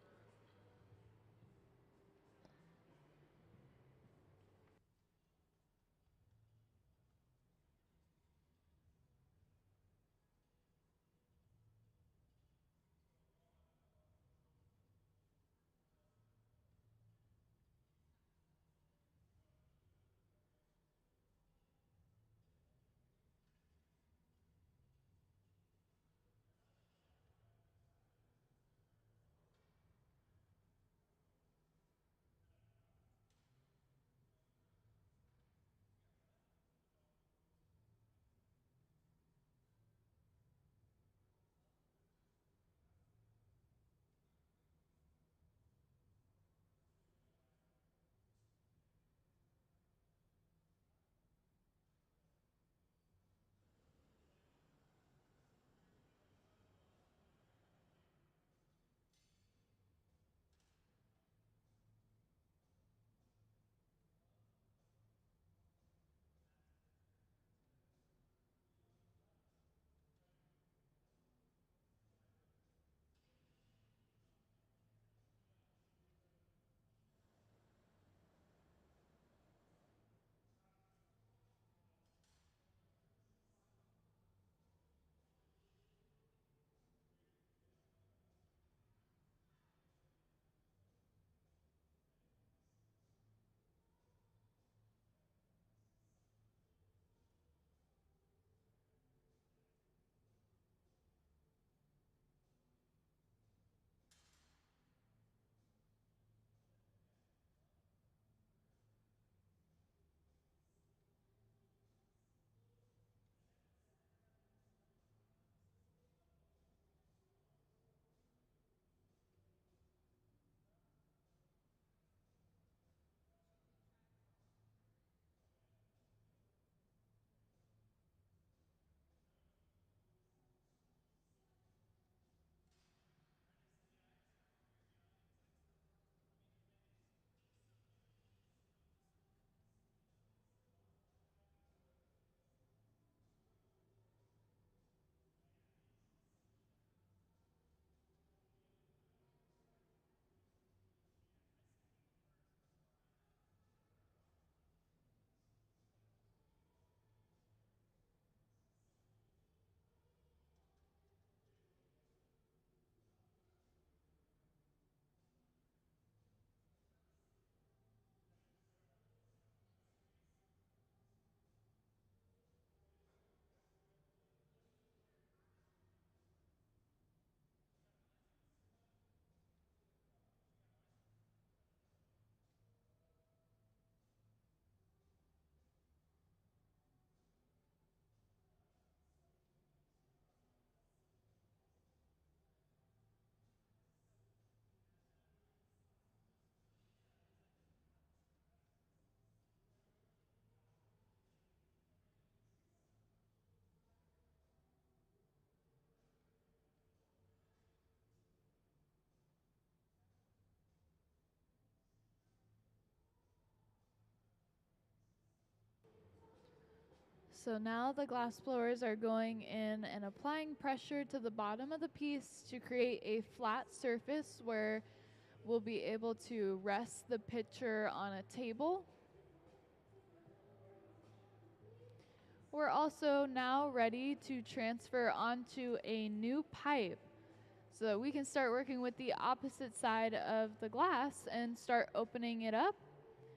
Speaker 1: So now the glass blowers are going in and applying pressure to the bottom of the piece to create a flat surface where we'll be able to rest the pitcher on a table. We're also now ready to transfer onto a new pipe so that we can start working with the opposite side of the glass and start opening it up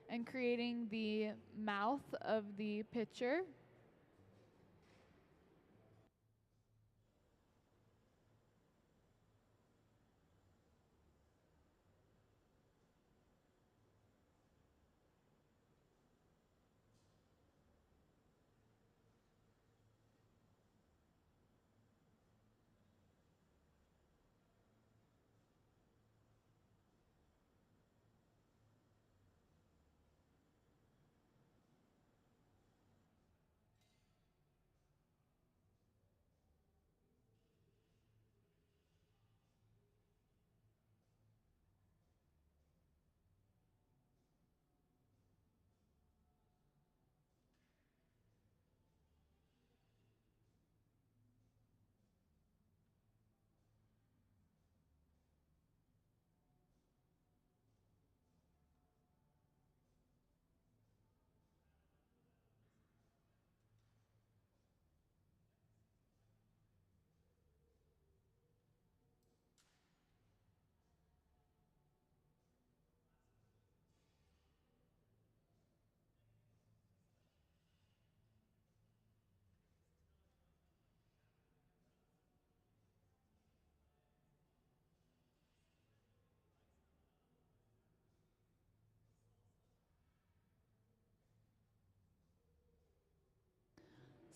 Speaker 1: and creating the mouth of the pitcher.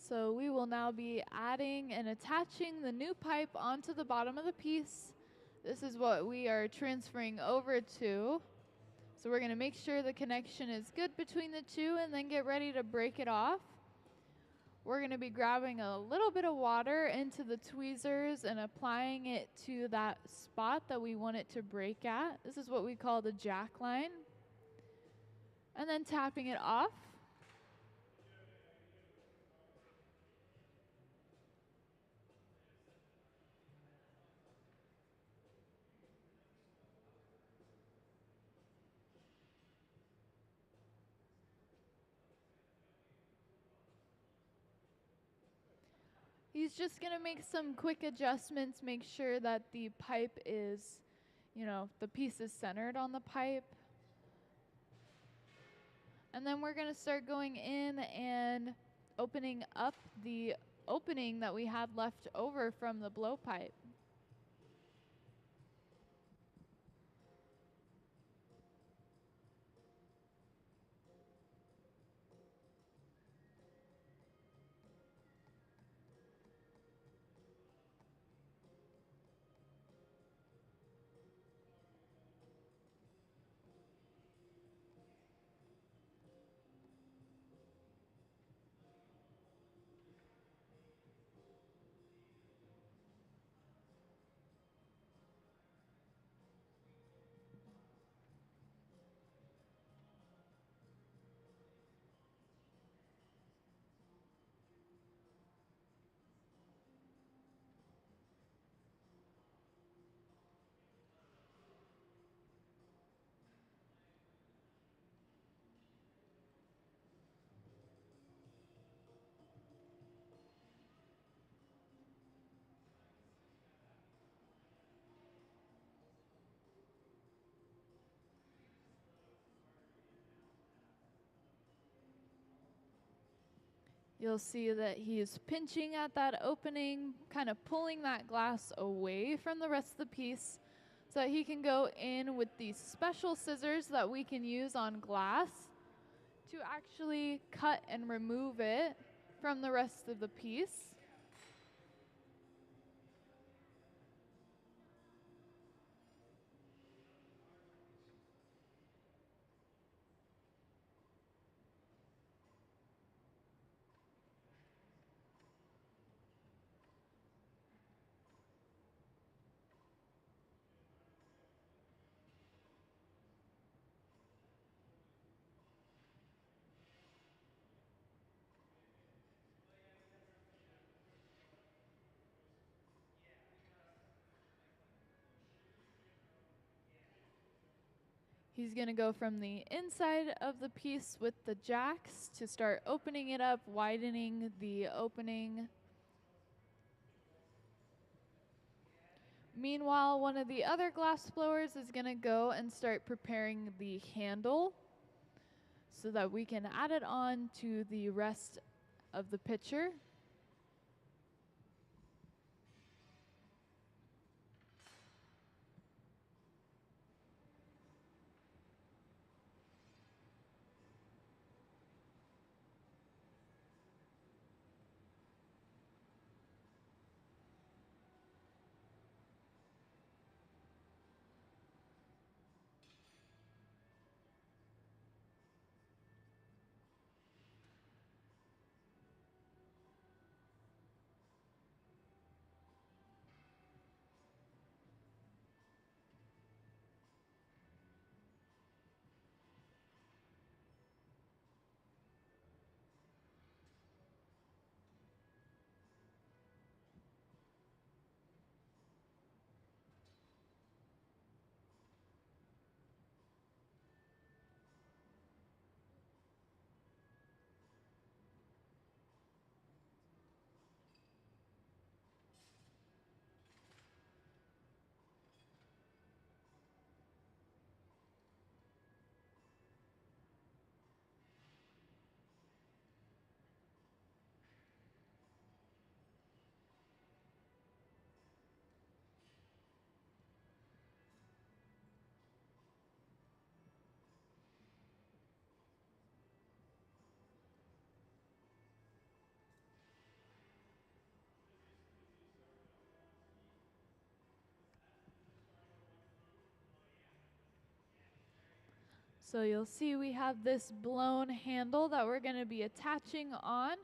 Speaker 1: So we will now be adding and attaching the new pipe onto the bottom of the piece. This is what we are transferring over to. So we're going to make sure the connection is good between the two and then get ready to break it off. We're going to be grabbing a little bit of water into the tweezers and applying it to that spot that we want it to break at. This is what we call the jack line. And then tapping it off. He's just going to make some quick adjustments, make sure that the pipe is, the piece is centered on the pipe. And then we're going to start going in and opening up the opening that we had left over from the blowpipe. You'll see that he's pinching at that opening, kind of pulling that glass away from the rest of the piece so that he can go in with these special scissors that we can use on glass to actually cut and remove it from the rest of the piece. He's going to go from the inside of the piece with the jacks to start opening it up, widening the opening. Meanwhile, one of the other glass blowers is going to go and start preparing the handle so that we can add it on to the rest of the pitcher. So you'll see we have this blown handle that we're going to be attaching on.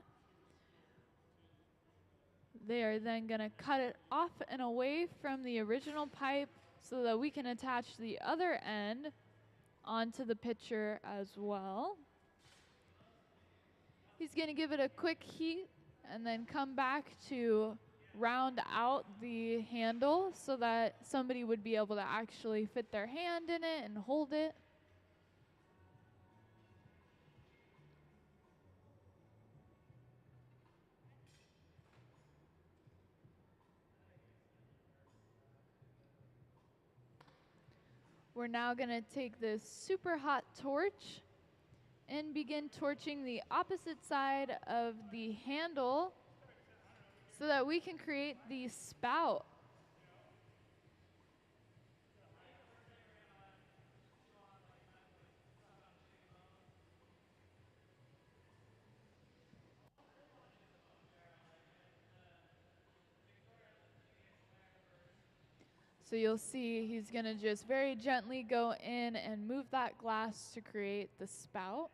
Speaker 1: They are then going to cut it off and away from the original pipe so that we can attach the other end onto the pitcher as well. He's going to give it a quick heat and then come back to round out the handle so that somebody would be able to actually fit their hand in it and hold it. We're now going to take this super hot torch and begin torching the opposite side of the handle so that we can create the spout. So you'll see he's going to just very gently go in and move that glass to create the spout.